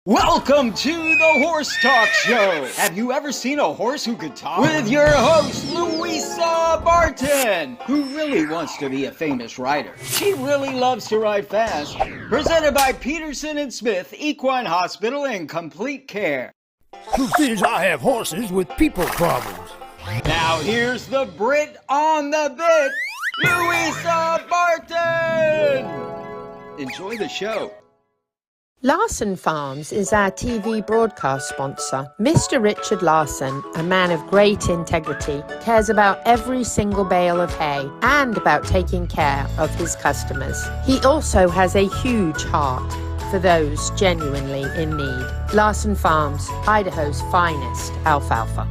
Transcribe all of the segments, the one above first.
Welcome to the Horse Talk Show. Have you ever seen a horse who could talk? With your host, Louisa Barton, who really wants to be a famous rider. She really loves to ride fast. Presented by Peterson and Smith Equine Hospital and Complete Care. Truth is, I have horses with people problems. Now here's the Brit on the bit, Louisa Barton. Enjoy the show. Larson Farms is our TV broadcast sponsor. Mr. Richard Larson, a man of great integrity, cares about every single bale of hay and about taking care of his customers. He also has a huge heart for those genuinely in need. Larson Farms, Idaho's finest alfalfa.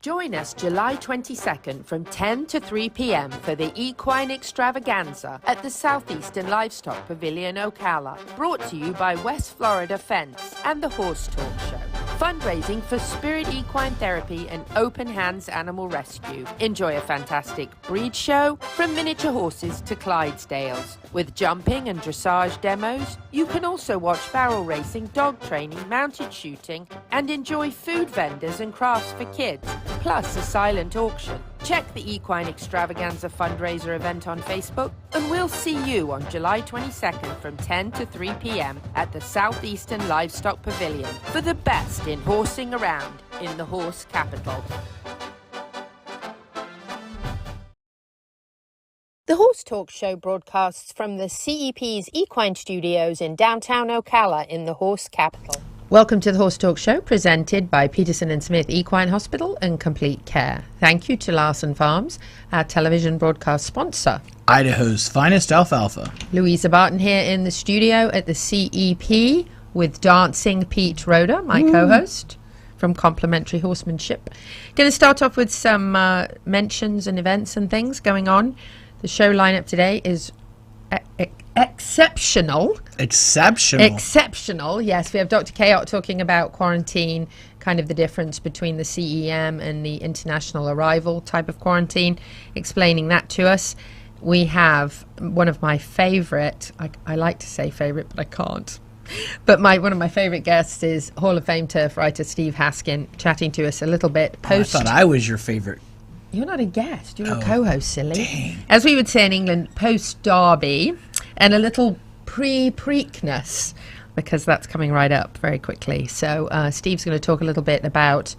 Join us July 22nd from 10 to 3 p.m. for the Equine Extravaganza at the Southeastern Livestock Pavilion, Ocala. Brought to you by West Florida Fence and the Horse Talk Show. Fundraising for Spirit Equine Therapy and Open Hands Animal Rescue. Enjoy a fantastic breed show from miniature horses to Clydesdales. With jumping and dressage demos, you can also watch barrel racing, dog training, mounted shooting, and enjoy food vendors and crafts for kids, plus a silent auction. Check the Equine Extravaganza fundraiser event on Facebook, and we'll see you on July 22nd from 10 to 3 p.m. at the Southeastern Livestock Pavilion for the best in horsing around in the horse capital. The Horse Talk Show broadcasts from the CEP's Equine Studios in downtown Ocala in the horse capital. Welcome to the Horse Talk Show, presented by Peterson and Smith Equine Hospital and Complete Care. Thank you to Larson Farms, our television broadcast sponsor. Idaho's finest alfalfa. Louisa Barton here in the studio at the CEP with Dancin Pete Rodda, my co-host from Complementary Horsemanship. Going to start off with some mentions and events and things going on. The show lineup today is exceptional. Exceptional, yes. We have Dr. Cayot talking about quarantine, kind of the difference between the CEM and the international arrival type of quarantine, explaining that to us. We have one of my favorite, I like to say favorite, but I can't. But one of my favorite guests is Hall of Fame turf writer Steve Haskin, chatting to us a little bit post. I thought I was your favorite. You're not a guest, you're a co-host, silly. Dang. As we would say in England, post-derby, and a little pre-Preakness, because that's coming right up very quickly. So Steve's going to talk a little bit about,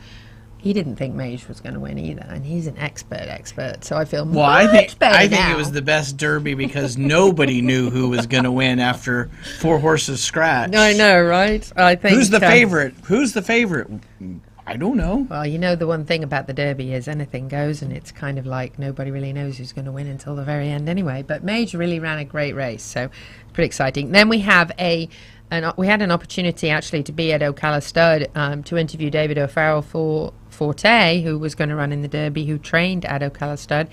he didn't think Mage was going to win either, and he's an expert, so I feel much better I think now. it was the best derby because nobody knew who was going to win after four horses scratch. I know, right? I think. Who's the favorite? Who's the favorite? I don't know. Well, you know, the one thing about the Derby is anything goes, and it's kind of like nobody really knows who's going to win until the very end anyway. But Mage really ran a great race, so it's pretty exciting. Then we have we had an opportunity actually to be at Ocala Stud to interview David O'Farrell for Forte, who was going to run in the Derby, who trained at Ocala Stud.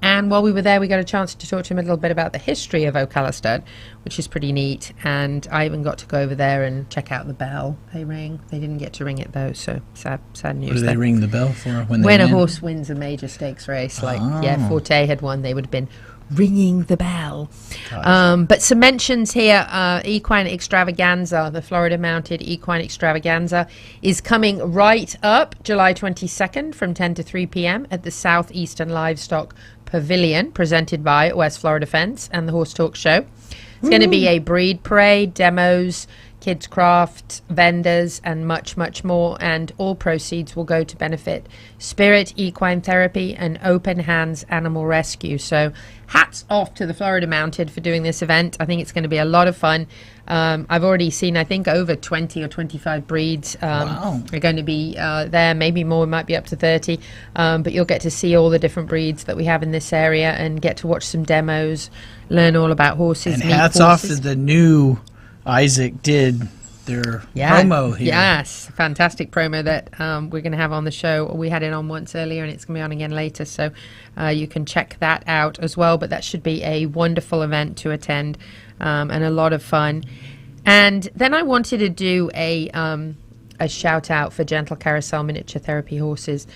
And while we were there, we got a chance to talk to him a little bit about the history of Ocala Stud, which is pretty neat. And I even got to go over there and check out the bell they ring. They didn't get to ring it, though, so sad news. What do they ring the bell for when a horse wins a major stakes race? Forte had won, they would have been ringing the bell. But some mentions here. Equine Extravaganza, the Florida Mounted Equine Extravaganza, is coming right up July 22nd from 10 to 3 p.m. at the Southeastern Livestock Pavilion, presented by West Florida Fence and the Horse Talk Show. It's going to be a breed parade, demos, kids craft, vendors, and much, much more. And all proceeds will go to benefit Spirit Equine Therapy and Open Hands Animal Rescue. So hats off to the Florida Mounted for doing this event. I think it's going to be a lot of fun. I've already seen, I think, over 20 or 25 breeds are going to be there. Maybe more, might be up to 30. But you'll get to see all the different breeds that we have in this area and get to watch some demos, learn all about horses. And hats off to the new Isaac did their promo here. Yes, fantastic promo that we're going to have on the show. We had it on once earlier and it's going to be on again later, so you can check that out as well. But that should be a wonderful event to attend and a lot of fun. And then I wanted to do a a shout out for Gentle Carousel Miniature Therapy Horses.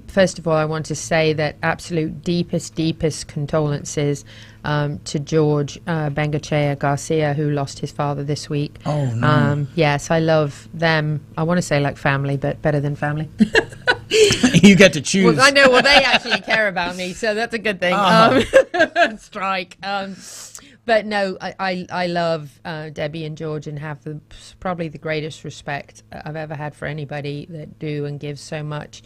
First of all, I want to say that absolute deepest condolences to George Bengochea Garcia, who lost his father this week. Oh, no. Yes, I love them. I want to say like family, but better than family. You get to choose. Well, I know. Well, they actually care about me, so that's a good thing. Strike. But no, I love Debbie and George and have probably the greatest respect I've ever had for anybody that do and give so much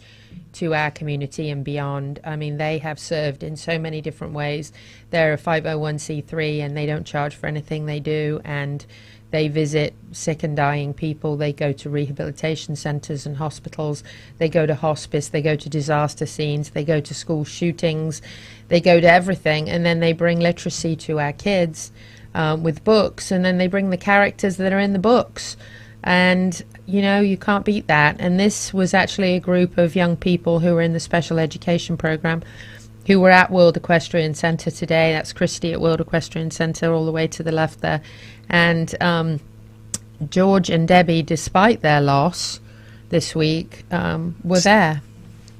to our community and beyond. I mean, they have served in so many different ways. They're a 501c3 and they don't charge for anything they do, and they visit sick and dying people. They go to rehabilitation centers and hospitals. They go to hospice. They go to disaster scenes. They go to school shootings. They go to everything. And then they bring literacy to our kids with books. And then they bring the characters that are in the books. And, you know, you can't beat that. And this was actually a group of young people who were in the special education program who were at World Equestrian Center today. That's Christy at World Equestrian Center, all the way to the left there. And George and Debbie, despite their loss this week, were there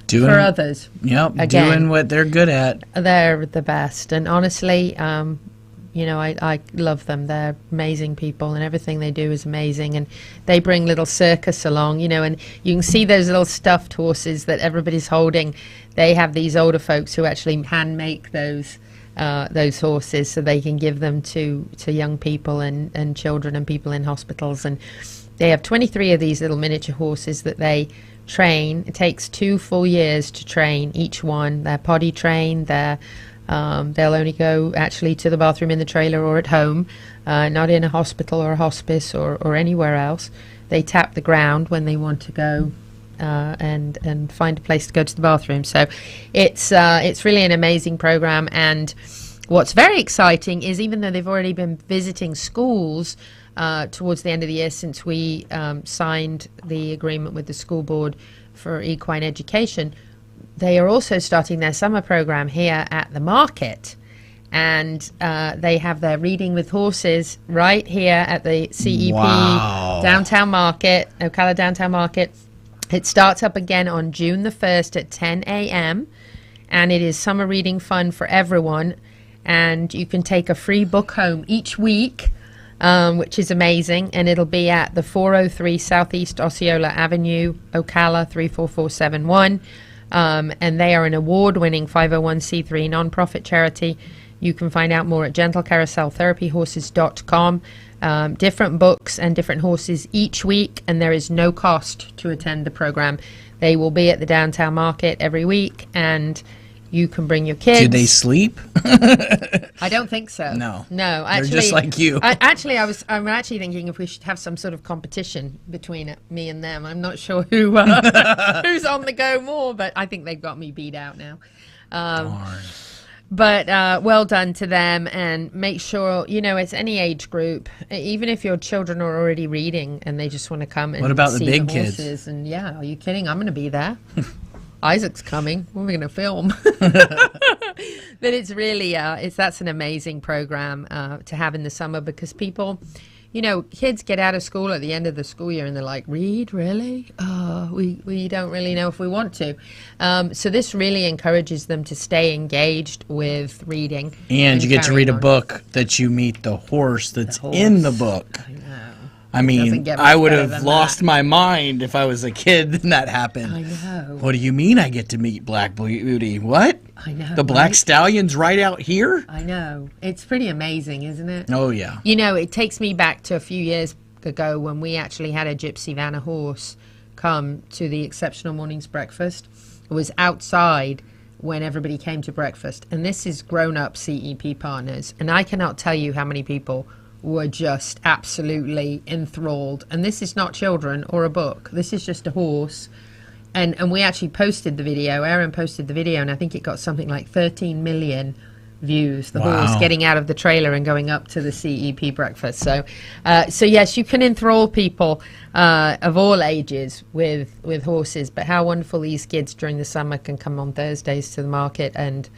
for others. Yep, again, doing what they're good at. They're the best. And honestly, you know, I love them. They're amazing people, and everything they do is amazing. And they bring little circus along, you know, and you can see those little stuffed horses that everybody's holding. They have these older folks who actually hand make those horses so they can give them to young people and children and people in hospitals. And they have 23 of these little miniature horses that they train. It takes 2 full years to train each one. They're potty trained. They'll only go actually to the bathroom in the trailer or at home, not in a hospital or a hospice or anywhere else. They tap the ground when they want to go and find a place to go to the bathroom. So it's really an amazing program. And what's very exciting is, even though they've already been visiting schools towards the end of the year, since we signed the agreement with the school board for equine education, they are also starting their summer program here at the market. And they have their reading with horses right here at the CEP Downtown Market, Ocala Downtown Market. It starts up again on June the 1st at 10 a.m. and it is summer reading fun for everyone. And you can take a free book home each week, which is amazing. And it'll be at the 403 Southeast Osceola Avenue, Ocala 34471. And they are an award-winning 501c3 nonprofit charity. You can find out more at gentlecarouseltherapyhorses.com. Different books and different horses each week, and there is no cost to attend the program. They will be at the downtown market every week, and you can bring your kids. Do they sleep? I don't think so. No. Actually, they're just like you. I'm actually thinking if we should have some sort of competition between me and them. I'm not sure who's on the go more, but I think they've got me beat out now. Darn. But well done to them, and make sure, you know, it's any age group. Even if your children are already reading and they just want to come and what about see the big horses. kids? And yeah, are you kidding? I'm going to be there. Isaac's coming. What are we going to film? But it's really, that's an amazing program to have in the summer, because people, you know, kids get out of school at the end of the school year and they're like, read, really? Oh, we don't really know if we want to. So this really encourages them to stay engaged with reading. And you get to read a book that you meet the horse that's in the book. I know. I mean, I would have lost my mind if I was a kid and that happened. I know. What do you mean I get to meet Black Beauty? What? I know. The Black Stallion's right out here? I know. It's pretty amazing, isn't it? Oh, yeah. You know, it takes me back to a few years ago when we actually had a Gypsy Vanna horse come to the Exceptional Mornings Breakfast. It was outside when everybody came to breakfast. And this is grown-up CEP partners. And I cannot tell you how many people were just absolutely enthralled. And this is not children or a book. This is just a horse. And we actually posted the video. Aaron posted the video, and I think it got something like 13 million views. The horse getting out of the trailer and going up to the CEP breakfast. So yes, you can enthrall people of all ages with horses. But how wonderful these kids during the summer can come on Thursdays to the market and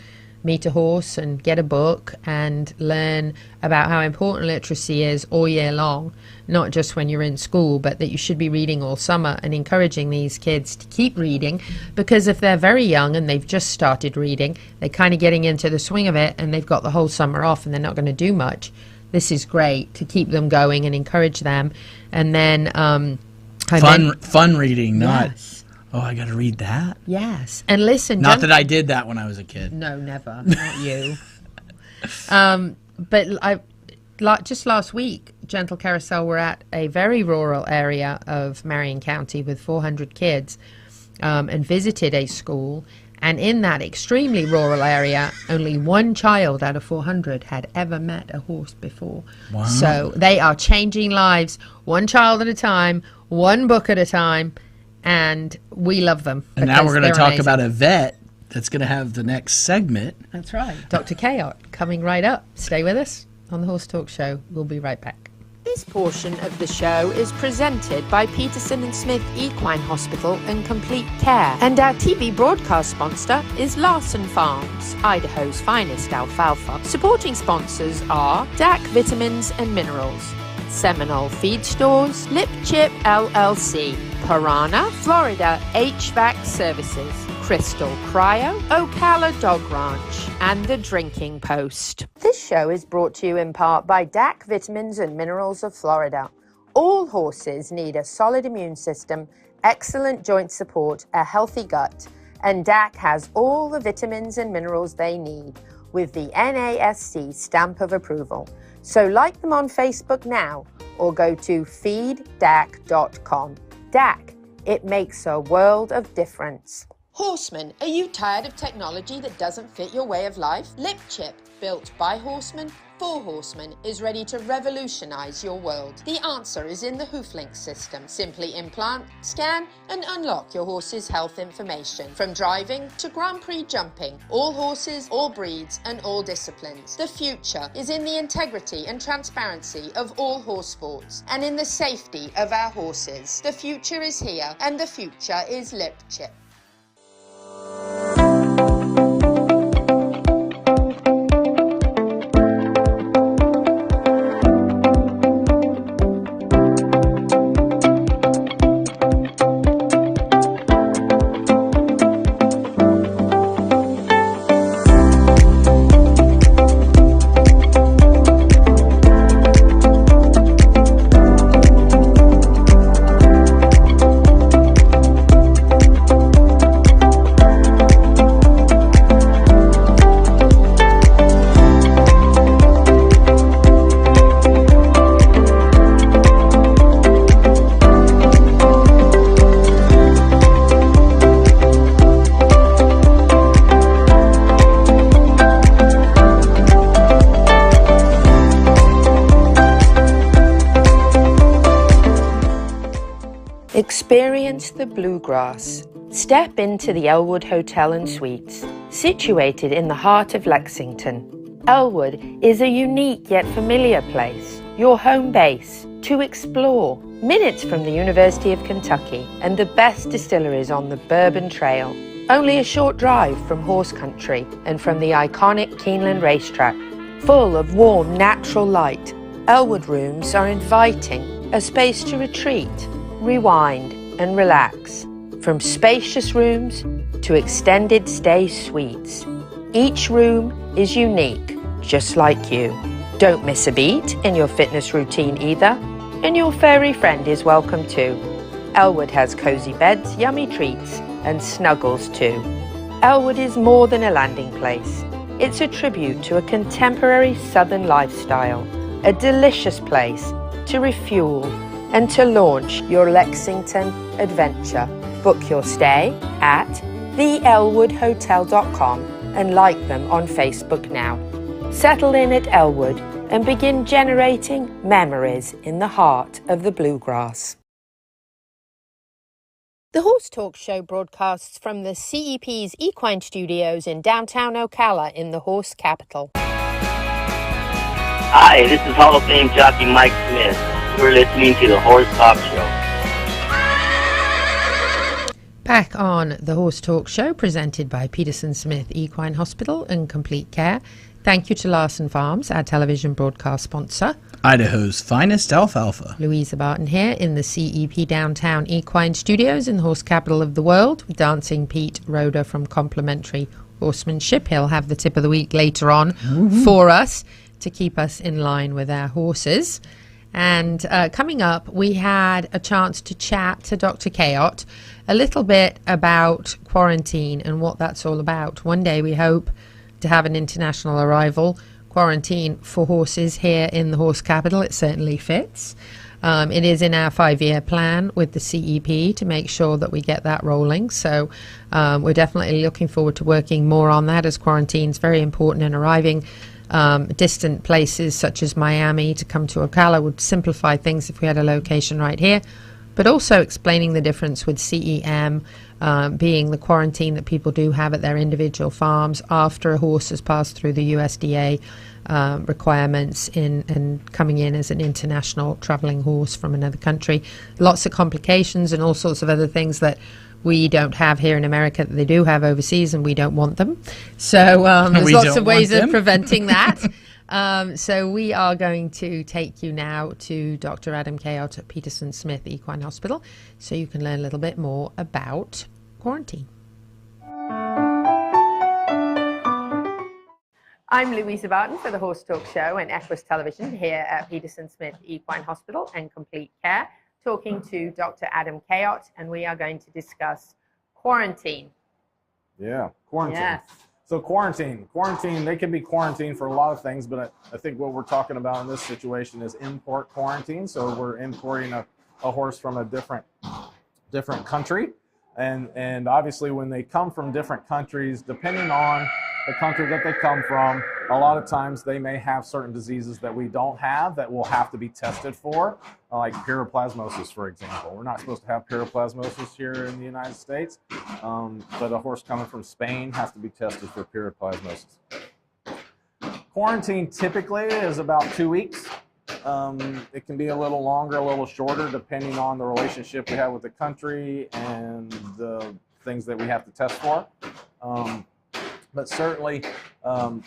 meet a horse and get a book and learn about how important literacy is all year long, not just when you're in school, but that you should be reading all summer, and encouraging these kids to keep reading, because if they're very young and they've just started reading, they're kind of getting into the swing of it and they've got the whole summer off and they're not going to do much. This is great to keep them going and encourage them. And then fun reading, not yes. Oh, I got to read that. Yes, and listen. Not that I did that when I was a kid. No, never. Not you. But just last week, Gentle Carousel were at a very rural area of Marion County with 400 kids, and visited a school. And in that extremely rural area, only one child out of 400 had ever met a horse before. Wow. So they are changing lives, one child at a time, one book at a time. And we love them. And now we're going to talk about a vet that's going to have the next segment. That's right. Dr. Cayot coming right up. Stay with us on the Horse Talk Show. We'll be right back. This portion of the show is presented by Peterson and Smith Equine Hospital and Complete Care. And our TV broadcast sponsor is Larson Farms, Idaho's finest alfalfa. Supporting sponsors are DAC Vitamins and Minerals, Seminole Feed Stores, Lip Chip LLC, Piranha, Florida HVAC Services, Crystal Cryo, Ocala Dog Ranch, and The Drinking Post. This show is brought to you in part by DAC Vitamins and Minerals of Florida. All horses need a solid immune system, excellent joint support, a healthy gut, and DAC has all the vitamins and minerals they need with the NASC stamp of approval. So like them on Facebook now or go to feeddac.com. DAC, it makes a world of difference. Horsemen, are you tired of technology that doesn't fit your way of life? Lip Chip, built by horsemen for horsemen, is ready to revolutionize your world. The answer is in the HoofLink system. Simply implant, scan, and unlock your horse's health information. From driving to Grand Prix jumping, all horses, all breeds, and all disciplines. The future is in the integrity and transparency of all horse sports, and in the safety of our horses. The future is here, and the future is Lip Chip. Experience the bluegrass. Step into the Elwood Hotel and Suites, situated in the heart of Lexington. Elwood is a unique yet familiar place, your home base to explore, minutes from the University of Kentucky and the best distilleries on the Bourbon Trail. Only a short drive from horse country and from the iconic Keeneland racetrack. Full of warm, natural light, Elwood rooms are inviting, a space to retreat, rewind and relax. From spacious rooms to extended stay suites. Each room is unique, just like you. Don't miss a beat in your fitness routine either, and your furry friend is welcome too. Elwood has cozy beds, yummy treats, and snuggles too. Elwood is more than a landing place. It's a tribute to a contemporary southern lifestyle, a delicious place to refuel and to launch your Lexington adventure. Book your stay at theelwoodhotel.com and like them on Facebook now. Settle in at Elwood and begin generating memories in the heart of the bluegrass. The Horse Talk Show broadcasts from the CEP's Equine Studios in downtown Ocala in the horse capital. Hi, this is Hall of Fame jockey Mike Smith. You're listening to the Horse Talk Show. Back on the Horse Talk Show, presented by Peterson Smith Equine Hospital and Complete Care. Thank you to Larson Farms, our television broadcast sponsor. Idaho's finest alfalfa. Louisa Barton here in the CEP Downtown Equine Studios in the horse capital of the world with Dancin Pete Rodda from Complementary Horsemanship. He'll have the tip of the week later on for us to keep us in line with our horses. And coming up, we had a chance to chat to Dr. Cayot a little bit about quarantine and what that's all about. One day we hope to have an international arrival quarantine for horses here in the horse capital. It certainly fits. It is in our 5-year plan with the CEP to make sure that we get that rolling. So we're definitely looking forward to working more on that, as quarantine is very important, and arriving distant places such as Miami to come to Ocala would simplify things if we had a location right here. But also explaining the difference with CEM being the quarantine that people do have at their individual farms after a horse has passed through the USDA requirements and coming in as an international traveling horse from another country. Lots of complications and all sorts of other things that we don't have here in America that they do have overseas, and we don't want them. So there's lots of ways of preventing that. So we are going to take you now to Dr. Adam Cayot at Peterson Smith Equine Hospital so you can learn a little bit more about quarantine. I'm Louisa Barton for the Horse Talk Show and Equus Television here at Peterson Smith Equine Hospital and Complete Care, talking to Dr. Adam Cayot, and we are going to discuss quarantine. Yeah, quarantine. Yes. So quarantine, they can be quarantined for a lot of things, but I think what we're talking about in this situation is import quarantine. So we're importing a horse from a different country. And obviously when they come from different countries, depending on the country that they come from, a lot of times they may have certain diseases that we don't have that will have to be tested for, like pyroplasmosis, for example. We're not supposed to have pyroplasmosis here in the United States, but a horse coming from Spain has to be tested for pyroplasmosis. Quarantine typically is about 2 weeks. It can be a little longer, a little shorter, depending on the relationship we have with the country and the things that we have to test for. But certainly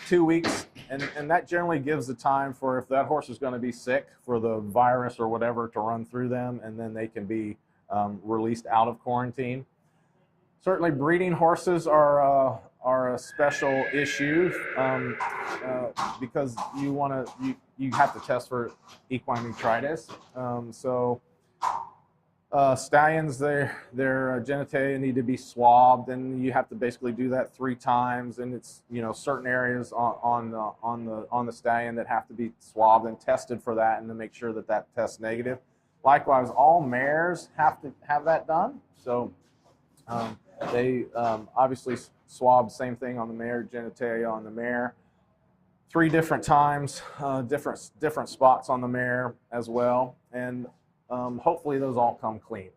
2 weeks, and that generally gives the time for, if that horse is going to be sick, for the virus or whatever to run through them, and then they can be released out of quarantine. Certainly breeding horses are a special issue because you have to test for equine meningitis. Stallions, their genitalia need to be swabbed, and you have to basically do that 3 times. And it's certain areas on the stallion that have to be swabbed and tested for that, and to make sure that that tests negative. Likewise, all mares have to have that done. So they obviously swab, same thing on the mare, genitalia on the mare, 3 different times, different spots on the mare as well, and hopefully those all come clean.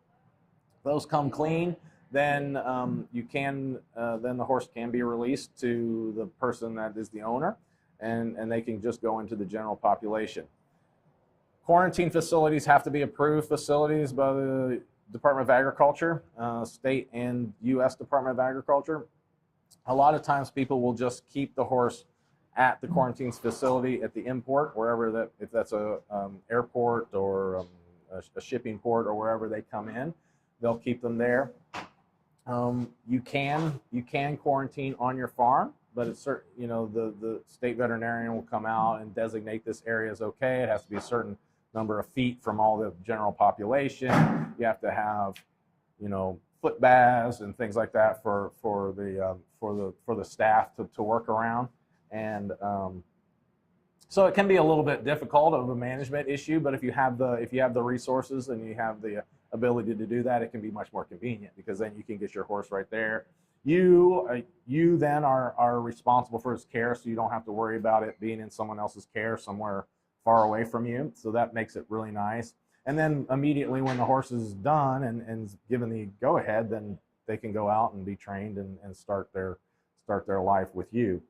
If those come clean, then then the horse can be released to the person that is the owner, and they can just go into the general population. Quarantine facilities have to be approved facilities by the Department of Agriculture, state and U.S. Department of Agriculture. A lot of times people will just keep the horse at the quarantine facility at the import, wherever that, if that's a airport or a shipping port or wherever they come in, they'll keep them there. You can quarantine on your farm, but it's certain, the state veterinarian will come out and designate this area as okay. It has to be a certain number of feet from all the general population. You have to have, foot baths and things like that for the staff to work around, and so it can be a little bit difficult of a management issue. But if you have the resources and you have the ability to do that, it can be much more convenient, because then you can get your horse right there. You then are responsible for its care, so you don't have to worry about it being in someone else's care somewhere far away from you. So that makes it really nice. And then immediately when the horse is done and given the go-ahead, then they can go out and be trained and start their life with you.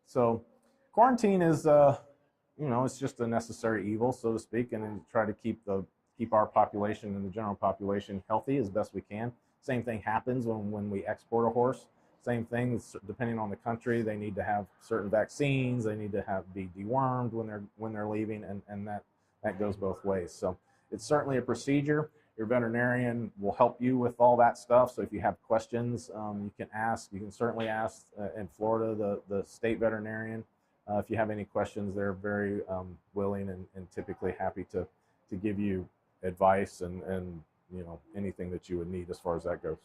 So quarantine is, it's just a necessary evil, so to speak, and then try to keep our population and the general population healthy as best we can. Same thing happens when we export a horse. Same thing, depending on the country, they need to have certain vaccines. They need to be dewormed when they're leaving, and that goes both ways. So it's certainly a procedure. Your veterinarian will help you with all that stuff. So if you have questions, you can ask. You can certainly ask in Florida the state veterinarian. If you have any questions, they're very willing and typically happy to give you advice and anything that you would need as far as that goes.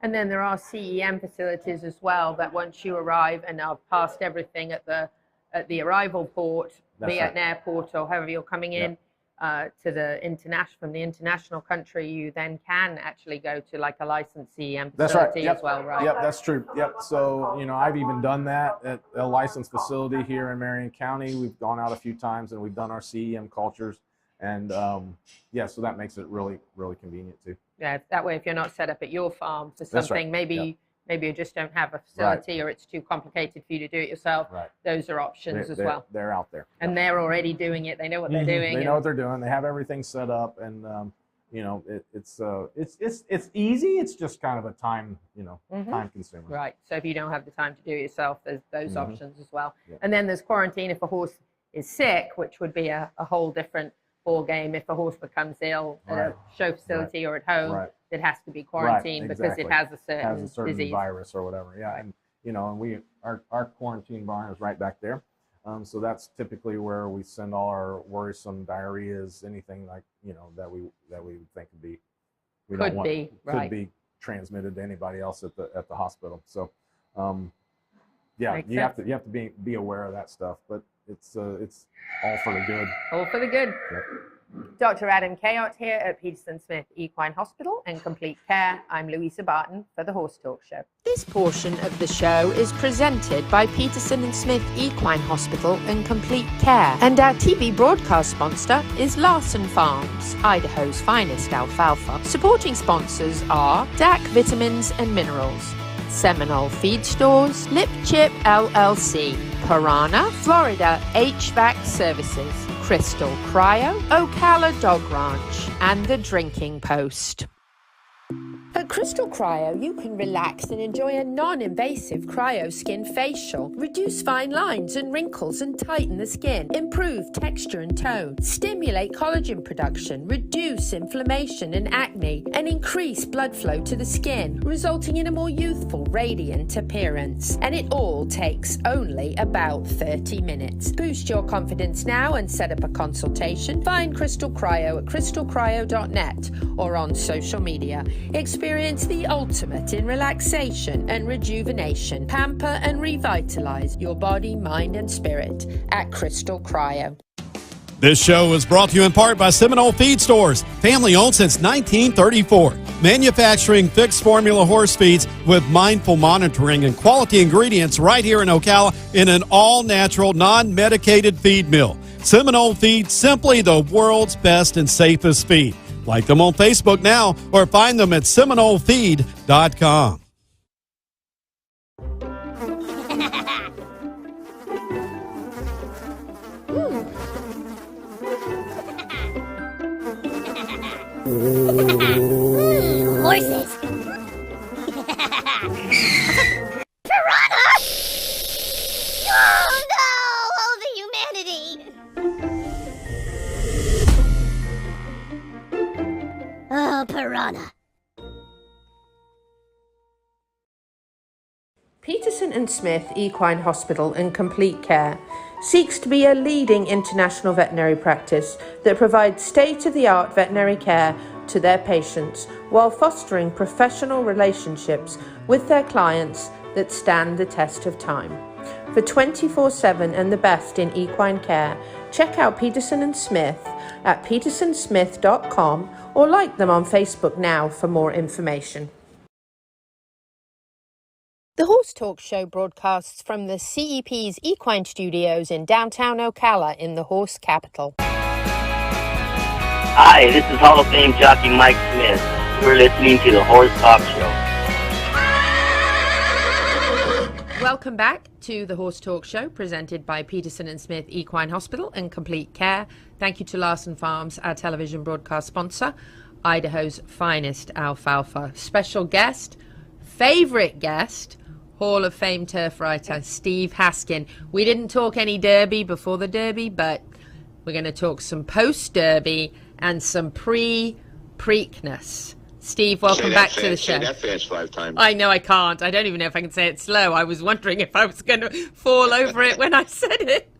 And then there are CEM facilities as well that once you arrive and are past everything at the arrival port, be it an airport or however you're coming in to the from the international country, you then can actually go to like a licensed CEM facility as well, right? Yep, that's true. Yep. So I've even done that at a licensed facility here in Marion County. We've gone out a few times and we've done our CEM cultures, and so that makes it really, really convenient too. Yeah, that way if you're not set up at your farm for something, maybe you just don't have a facility or it's too complicated for you to do it yourself, those are options as well. They're out there. And they're already doing it. They know what they're doing. They know what they're doing. They have everything set up, and it's easy. It's just kind of a time time consumer. Right. So if you don't have the time to do it yourself, there's those options as well. Yep. And then there's quarantine if a horse is sick, which would be a whole different ball game. If a horse becomes ill at a show facility or at home, it has to be quarantined because it has a certain disease. Virus or whatever. Yeah, and and our quarantine barn is right back there. So that's typically where we send all our worrisome diarrheas, anything like that we think could be transmitted to anybody else at the hospital. So you have to be aware of that stuff, but it's all for the good. All for the good. Yep. Dr. Adam Cayot here at Peterson Smith Equine Hospital and Complete Care. I'm Louisa Barton for the Horse Talk Show. This portion of the show is presented by Peterson Smith Equine Hospital and Complete Care. And our TV broadcast sponsor is Larson Farms, Idaho's finest alfalfa. Supporting sponsors are DAC Vitamins and Minerals, Seminole Feed Stores, Lip Chip LLC, Piranha, Florida HVAC Services, Crystal Cryo, Ocala Dog Ranch, and The Drinking Post. At Crystal Cryo, you can relax and enjoy a non-invasive cryo skin facial. Reduce fine lines and wrinkles and tighten the skin. Improve texture and tone. Stimulate collagen production. Reduce inflammation and acne. And increase blood flow to the skin, resulting in a more youthful, radiant appearance. And it all takes only about 30 minutes. Boost your confidence now and set up a consultation. Find Crystal Cryo at crystalcryo.net or on social media. Experience the ultimate in relaxation and rejuvenation. Pamper and revitalize your body, mind, and spirit at Crystal Cryo. This show is brought to you in part by Seminole Feed Stores, family owned since 1934. Manufacturing fixed formula horse feeds with mindful monitoring and quality ingredients right here in Ocala in an all-natural, non-medicated feed mill. Seminole Feed, simply the world's best and safest feed. Like them on Facebook now or find them at SeminoleFeed.com. Horses! Piranha! Oh no! Oh, the humanity! Oh, piranha. Peterson Smith Equine Hospital and Complete Care seeks to be a leading international veterinary practice that provides state-of-the-art veterinary care to their patients while fostering professional relationships with their clients that stand the test of time. For 24/7 and the best in equine care, check out Peterson & Smith at petersonsmith.com or like them on Facebook now for more information. The Horse Talk Show broadcasts from the CEP's Equine Studios in downtown Ocala in the horse capital. Hi, this is Hall of Fame jockey Mike Smith. You're listening to the Horse Talk Show. Welcome back to the Horse Talk Show, presented by Peterson & Smith Equine Hospital and Complete Care. Thank you to Larson Farms, our television broadcast sponsor. Idaho's finest alfalfa. Special guest, favorite guest, Hall of Fame turf writer Steve Haskin. We didn't talk any Derby before the Derby, but we're going to talk some post-Derby and some pre-Preakness. Steve, welcome back to the show. Say that fast 5 times. I know I can't. I don't even know if I can say it slow. I was wondering if I was going to fall over it when I said it.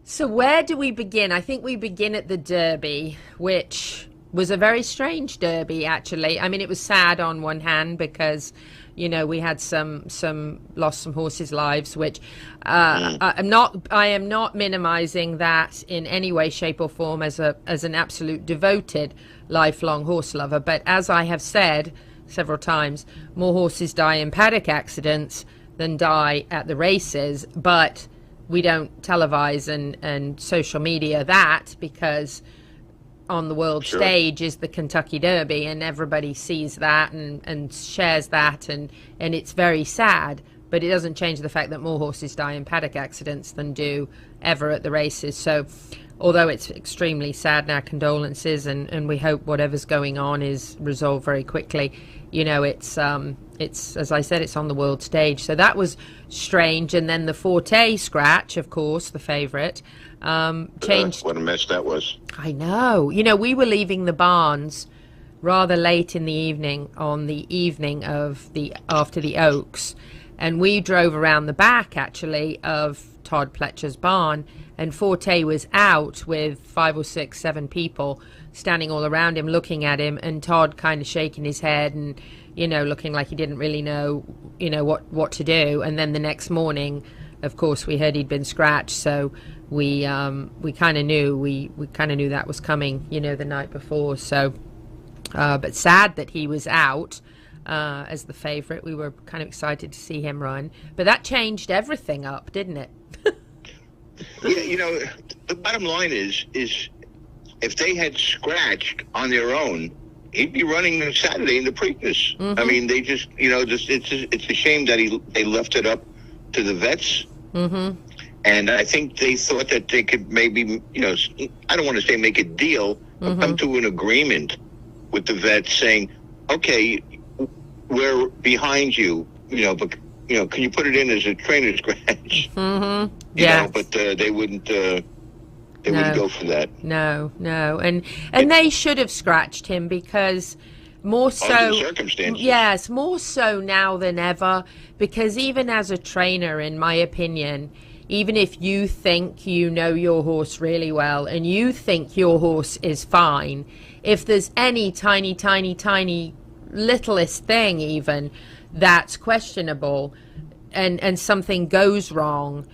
So where do we begin? I think we begin at the Derby, which was a very strange Derby, actually. I mean, it was sad on one hand because, you know, we had lost some horses' lives, which I am not minimizing that in any way, shape, or form as an absolute devoted lifelong horse lover. But as I have said several times, more horses die in paddock accidents than die at the races. But we don't televise and social media that, because on the world stage is the Kentucky Derby, and everybody sees that and shares that, and it's very sad. But it doesn't change the fact that more horses die in paddock accidents than do ever at the races. So although it's extremely sad, and our condolences, and we hope whatever's going on is resolved very quickly, you know, it's as I said, it's on the world stage. So that was strange. And then the Forte scratch, of course, the favourite, changed. What a mess that was. I know. You know, we were leaving the barns rather late in the evening on the evening of after the Oaks, and we drove around the back, actually, of Todd Pletcher's barn, and Forte was out with 5 or 6, 7 people standing all around him, looking at him, and Todd kind of shaking his head and, you know, looking like he didn't really know, you know, what to do. And then the next morning, of course, we heard he'd been scratched, so we kind of knew we kind of knew that was coming, you know, the night before. So, but sad that he was out as the favourite. We were kind of excited to see him run, but that changed everything up, didn't it? Yeah, you know, the bottom line is if they had scratched on their own, he'd be running on Saturday in the Preakness. Mm-hmm. I mean, they just, you know, it's a shame that they left it up to the vets. Mm-hmm. And I think they thought that they could maybe, you know, I don't want to say make a deal, but come to an agreement with the vets saying, okay, we're behind you, you know, but, you know, can you put it in as a trainer scratch? Mm-hmm. You Yeah. know, but they wouldn't. They wouldn't go for that. No, and they should have scratched him, because more so, under the circumstances. Yes, more so now than ever, because even as a trainer, in my opinion, even if you think you know your horse really well and you think your horse is fine, if there's any tiny littlest thing even that's questionable and something goes wrong,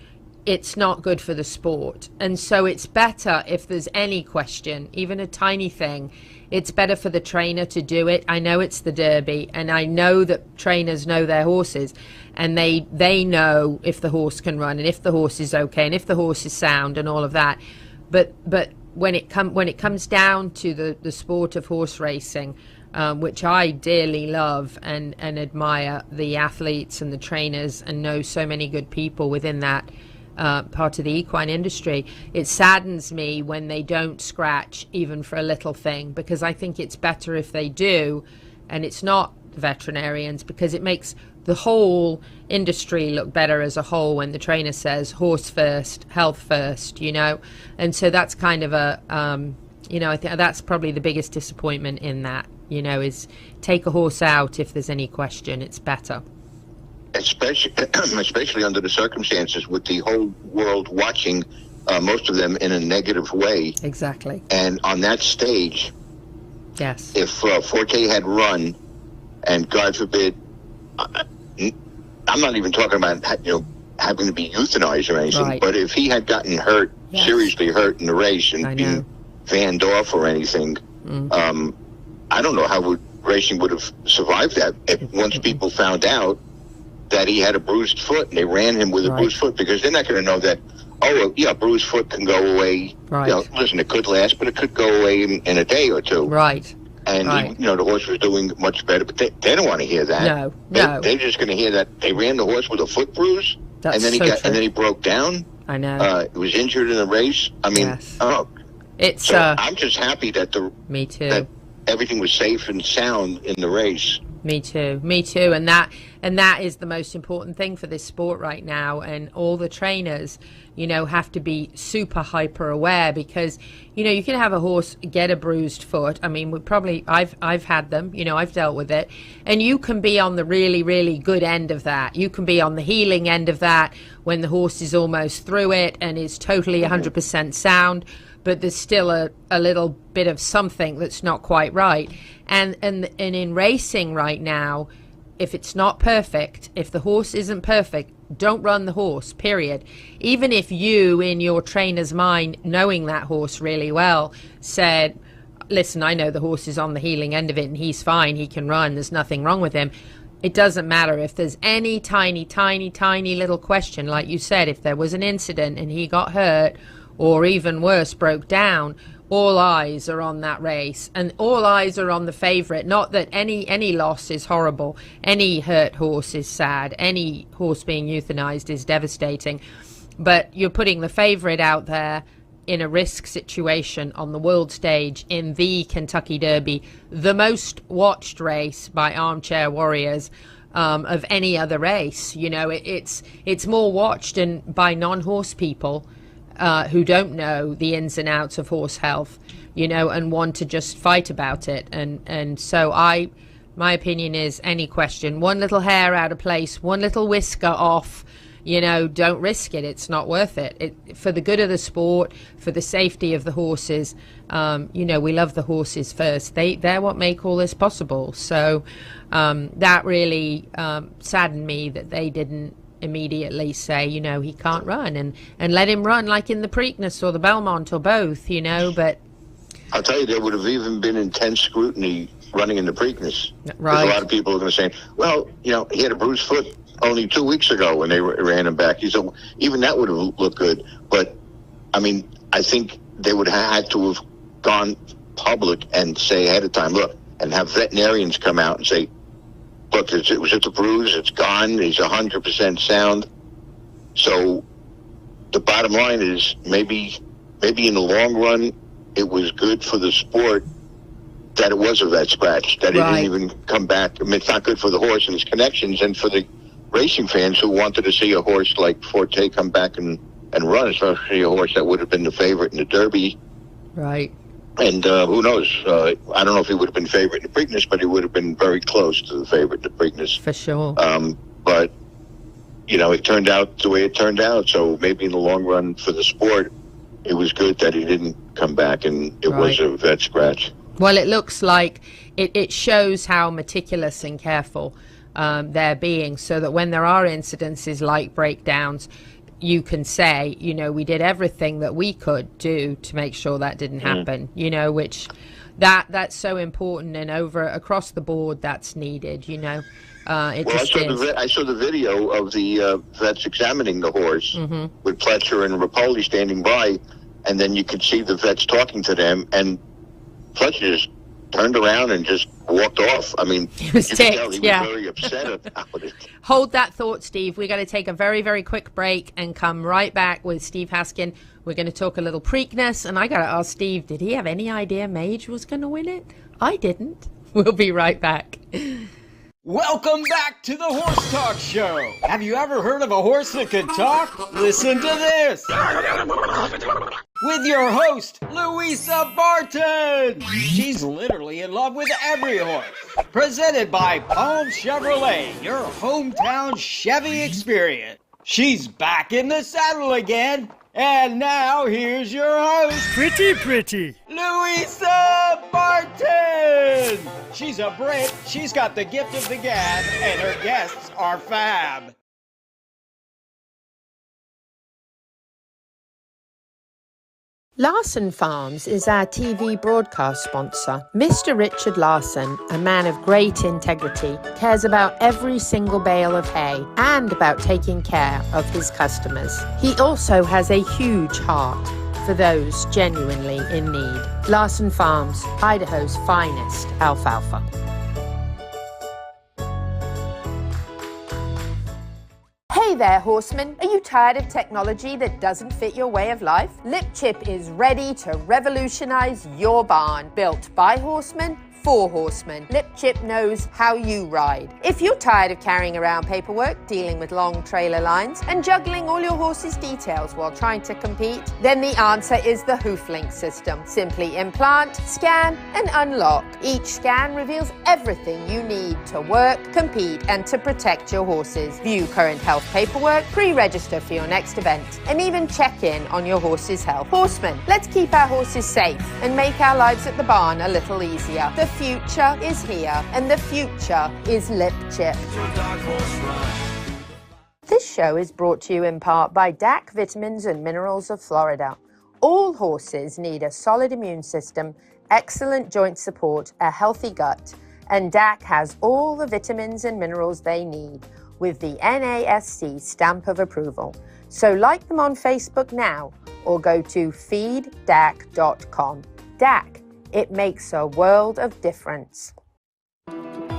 it's not good for the sport. And so it's better, if there's any question, even a tiny thing, it's better for the trainer to do it. I know it's the Derby, and I know that trainers know their horses, and they know if the horse can run and if the horse is okay and if the horse is sound and all of that. But when it comes down to the sport of horse racing, which I dearly love and admire the athletes and the trainers, and know so many good people within that part of the equine industry, it saddens me when they don't scratch even for a little thing, because I think it's better if they do, and it's not veterinarians, because it makes the whole industry look better as a whole when the trainer says horse first, health first, you know. And so that's kind of a you know, I think that's probably the biggest disappointment in that, you know, is take a horse out if there's any question. It's better. Especially under the circumstances, with the whole world watching, most of them in a negative way. Exactly. And on that stage, yes, if Forte had run, and God forbid, I'm not even talking about, you know, having to be euthanized or anything, right, but if he had gotten hurt, yes, seriously hurt in the race and been vanned off or anything, I don't know how racing would have survived that. Once people found out that he had a bruised foot and they ran him with a bruised foot, because they're not going to know that, oh, yeah, a bruised foot can go away. Right. You know, listen, it could last, but it could go away in a day or two. Right. And, you know, the horse was doing much better, but they don't want to hear that. No. They're just going to hear that they ran the horse with a foot bruise, That's and then so true. and then he broke down. I know. He was injured in the race. I mean, Yes. oh, It's So I'm just happy that me too. that everything was safe and sound in the race. Me too. And that is the most important thing for this sport right now. And all the trainers, have to be super hyper aware, because, you can have a horse get a bruised foot. I mean, I've had them, I've dealt with it. And you can be on the really, really good end of that. You can be on the healing end of that when the horse is almost through it and is totally 100% sound. But there's still a little bit of something that's not quite right. And in racing right now, if it's not perfect, if the horse isn't perfect, don't run the horse, period. Even if you, in your trainer's mind, knowing that horse really well, said, listen, I know the horse is on the healing end of it and he's fine, he can run, there's nothing wrong with him. It doesn't matter if there's any tiny, tiny, tiny little question. Like you said, if there was an incident and he got hurt, or even worse, broke down, all eyes are on that race, and all eyes are on the favorite. Not that any loss is horrible, any hurt horse is sad, any horse being euthanized is devastating, but you're putting the favorite out there in a risk situation on the world stage in the Kentucky Derby, the most watched race by armchair warriors of any other race. It's more watched by non-horse people who don't know the ins and outs of horse health, and want to just fight about it. And so my opinion is, any question, one little hair out of place, one little whisker off, don't risk it. It's not worth it. For the good of the sport, for the safety of the horses, we love the horses first. They're what make all this possible. So that really saddened me that they didn't immediately say, he can't run, and let him run like in the Preakness or the Belmont or both, but I'll tell you, there would have even been intense scrutiny running in the Preakness. Right. Because a lot of people are going to say, well, he had a bruised foot only 2 weeks ago when they ran him back. So even that would have looked good. But, I mean, I think they would have had to have gone public and say ahead of time, look, and have veterinarians come out and say, look, it was just a bruise, it's gone, he's 100% sound. So the bottom line is maybe in the long run, it was good for the sport that it was a vet scratch, that it didn't even come back. I mean, it's not good for the horse and his connections, and for the racing fans who wanted to see a horse like Forte come back and run, especially a horse that would have been the favorite in the Derby. Right. And who knows? I don't know if he would have been favorite in the Preakness, but he would have been very close to the favorite in the Preakness. For sure. But, it turned out the way it turned out. So maybe in the long run for the sport, it was good that he didn't come back and it was a vet scratch. Well, it looks like it shows how meticulous and careful they're being, so that when there are incidences like breakdowns, you can say, we did everything that we could do to make sure that didn't happen, which that's so important, and across the board that's needed, I saw the video of the vets examining the horse with Pletcher and Rapoli standing by, and then you could see the vets talking to them, and Pletcher just turned around and just walked off. I mean, he was ticked, he was very upset about it. Hold that thought, Steve. We're going to take a very, very quick break and come right back with Steve Haskin. We're going to talk a little Preakness, and I got to ask Steve, did he have any idea Mage was going to win it? I didn't. We'll be right back. Welcome back to the Horse Talk Show. Have you ever heard of a horse that can talk? Listen to this. With your host, Louisa Barton. She's literally in love with every horse. Presented by Palm Chevrolet, your hometown Chevy experience. She's back in the saddle again. And now, here's your host, Pretty. Louisa Barton! She's a Brit, she's got the gift of the gab, and her guests are fab. Larson Farms is our TV broadcast sponsor. Mr. Richard Larson, a man of great integrity, cares about every single bale of hay and about taking care of his customers. He also has a huge heart for those genuinely in need. Larson Farms, Idaho's finest alfalfa. Hey Hey there, horsemen. Are you tired of technology that doesn't fit your way of life? LipChip is ready to revolutionize your barn. Built by horsemen, for horsemen. LipChip knows how you ride. If you're tired of carrying around paperwork, dealing with long trailer lines, and juggling all your horse's details while trying to compete, then the answer is the HoofLink system. Simply implant, scan, and unlock. Each scan reveals everything you need to work, compete, and to protect your horses. View current health paperwork, pre-register for your next event, and even check in on your horse's health. Horsemen, let's keep our horses safe and make our lives at the barn a little easier. The future is here, and the future is LipChip. This show is brought to you in part by DAC Vitamins and Minerals of Florida. All horses need a solid immune system, excellent joint support, a healthy gut, and DAC has all the vitamins and minerals they need with the NASC stamp of approval. So like them on Facebook now or go to feeddac.com. DAC. It makes a world of difference.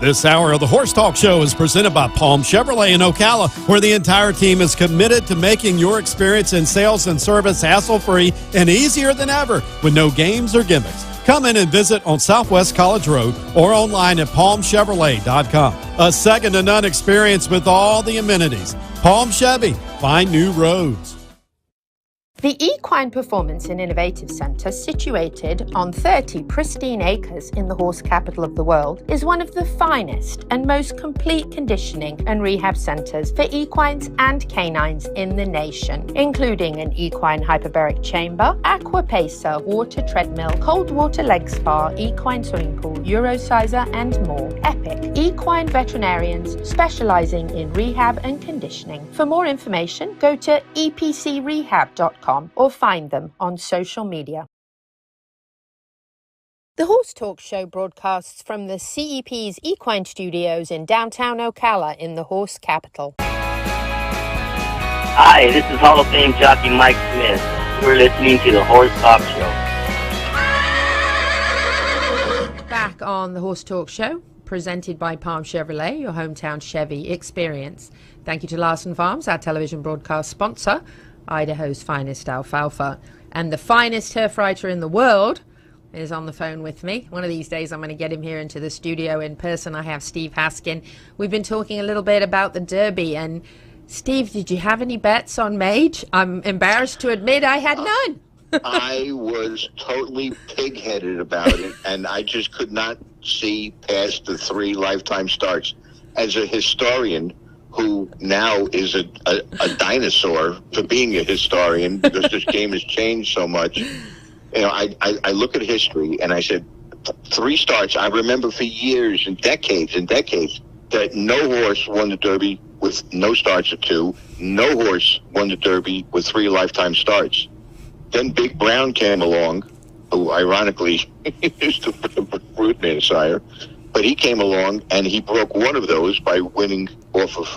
This hour of the Horse Talk Show is presented by Palm Chevrolet in Ocala, where the entire team is committed to making your experience in sales and service hassle-free and easier than ever with no games or gimmicks. Come in and visit on Southwest College Road or online at palmchevrolet.com. A second-to-none experience with all the amenities. Palm Chevy, find new roads. The Equine Performance and Innovative Center, situated on 30 pristine acres in the horse capital of the world, is one of the finest and most complete conditioning and rehab centers for equines and canines in the nation, including an equine hyperbaric chamber, aqua pacer, water treadmill, cold water leg spa, equine swimming pool, Eurosizer, and more. Epic equine veterinarians specializing in rehab and conditioning. For more information, go to epcrehab.com. Or find them on social media. The Horse Talk Show broadcasts from the CEP's Equine Studios in downtown Ocala in the horse capital. Hi, this is Hall of Fame jockey Mike Smith. You're listening to the Horse Talk Show. Back on the Horse Talk Show, presented by Palm Chevrolet, your hometown Chevy experience. Thank you to Larson Farms, our television broadcast sponsor. Idaho's finest alfalfa. And the finest turf writer in the world is on the phone with me. One of these days I'm going to get him here into the studio in person. I have Steve Haskin. We've been talking a little bit about the Derby. And Steve, did you have any bets on Mage? I'm embarrassed to admit I had none. I was totally pig-headed about it, and I just could not see past the 3 lifetime starts. As a historian who now is a dinosaur for being a historian because this game has changed so much. You know, I look at history and I said, 3 starts. I remember for years and decades that no horse won the Derby with no starts of 2. No horse won the Derby with 3 lifetime starts. Then Big Brown came along, who ironically is the Broodman sire. But he came along and he broke one of those by winning off of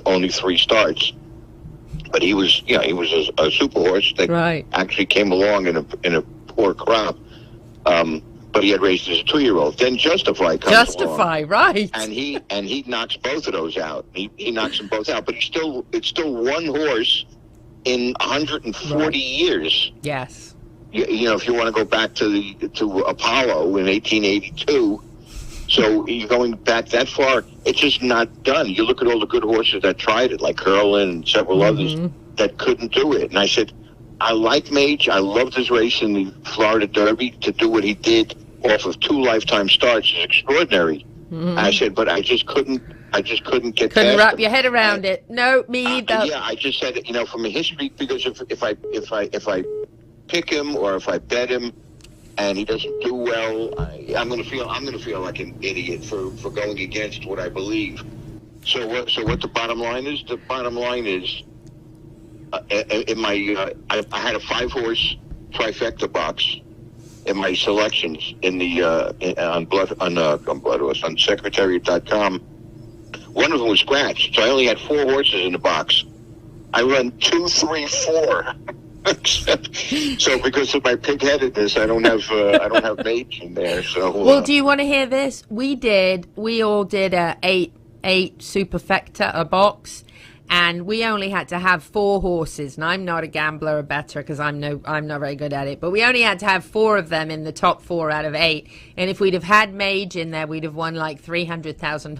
only 3 starts. But he was, he was a super horse that actually came along in a poor crop. But he had raced as a 2-year-old. Then Justify comes along, right? And he knocks both of those out. He knocks them both out. But it's still one horse in 140 years. Yes. You know, if you want to go back to Apollo in 1882. So you're going back that far, it's just not done. You look at all the good horses that tried it, like Curlin and several others that couldn't do it. And I said, I like Mage. I loved his race in the Florida Derby. To do what he did off of 2 lifetime starts is extraordinary. I said, but I just couldn't get Couldn't wrap your head around it. No, me either. Yeah, I just said, from a history, because if I pick him or if I bet him, and he doesn't do well, I'm going to feel like an idiot for going against what I believe. So what the bottom line is? The bottom line is, in my I had a 5-horse trifecta box in my selections in the on Secretariat.com. One of them was scratched, so I only had 4 horses in the box. I run 2, 3, 4. So because of my pig-headedness, I don't have Mage in there. So well, do you want to hear this? We all did a 8 superfecta a box, and we only had to have 4 horses. And I'm not a gambler or bettor because I'm not very good at it. But we only had to have 4 of them in the top 4 out of 8. And if we'd have had Mage in there, we'd have won like $300,000.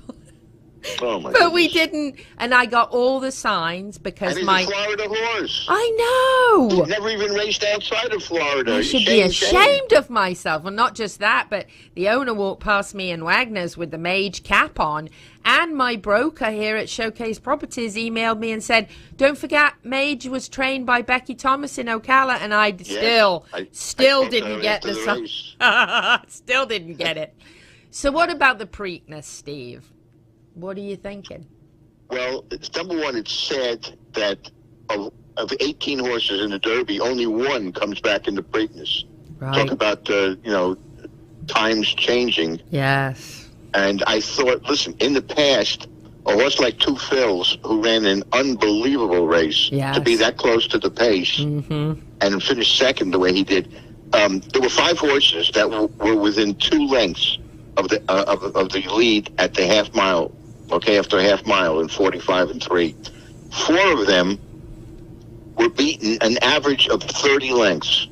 Oh my but goodness. we didn't, and I got all the signs because and my he's a Florida horse. I know. He's never even raced outside of Florida. I should be ashamed of myself. And not just that, but the owner walked past me in Wagner's with the Mage cap on, and my broker here at Showcase Properties emailed me and said, don't forget Mage was trained by Becky Thomas in Ocala, and I still didn't get the race. Still didn't get it. So what about the Preakness, Steve? What are you thinking? Well, number one, it's sad that of 18 horses in the Derby, only 1 comes back in the Preakness. Right. Talk about, times changing. Yes. And I thought, listen, in the past, a horse like Two Phils, who ran an unbelievable race, to be that close to the pace and finish second the way he did. There were 5 horses that were within 2 lengths of the lead at the half mile. Okay, after a half mile in 45 and 3. 4 of them were beaten an average of 30 lengths.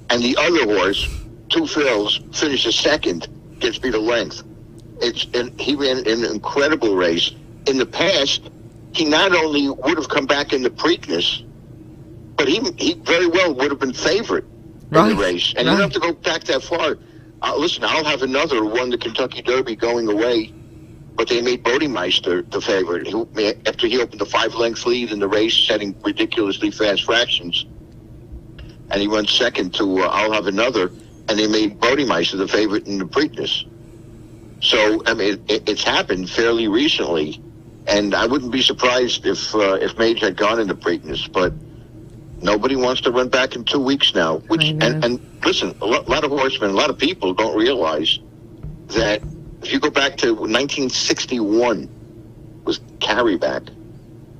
And the other horse, Two Phils, finishes second, gets beat a length. He ran an incredible race. In the past, he not only would have come back in the Preakness, but he very well would have been favorite in the race. And you don't have to go back that far. Listen, I'll have another who won the Kentucky Derby going away, but they made Bodemeister the favorite. After he opened the 5-length lead in the race, setting ridiculously fast fractions, and he went second to I'll have another, and they made Bodemeister the favorite in the Preakness. So, I mean, it's happened fairly recently, and I wouldn't be surprised if Mage had gone in the Preakness, but nobody wants to run back in 2 weeks now. And listen, a lot of horsemen, a lot of people don't realize that if you go back to 1961, was carryback.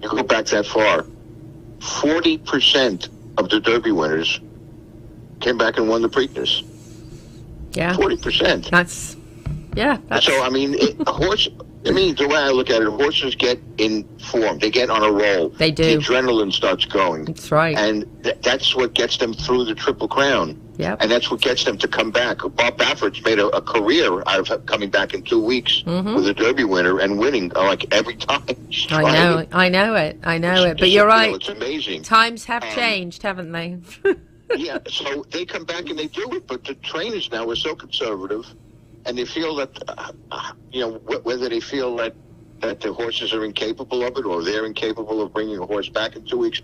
You go back that far, 40% of the Derby winners came back and won the Preakness. Yeah. 40%. That's so, I mean, the way I look at it, horses get in form. They get on a roll. They do. The adrenaline starts going. That's right. And that's what gets them through the Triple Crown. Yep. And that's what gets them to come back. Bob Baffert's made a career out of coming back in 2 weeks with a Derby winner and winning like every time. I know it. But you're right. It's amazing. Times have changed, haven't they? Yeah, so they come back and they do it. But the trainers now are so conservative, and they feel that, whether they feel that the horses are incapable of it or they're incapable of bringing a horse back in 2 weeks,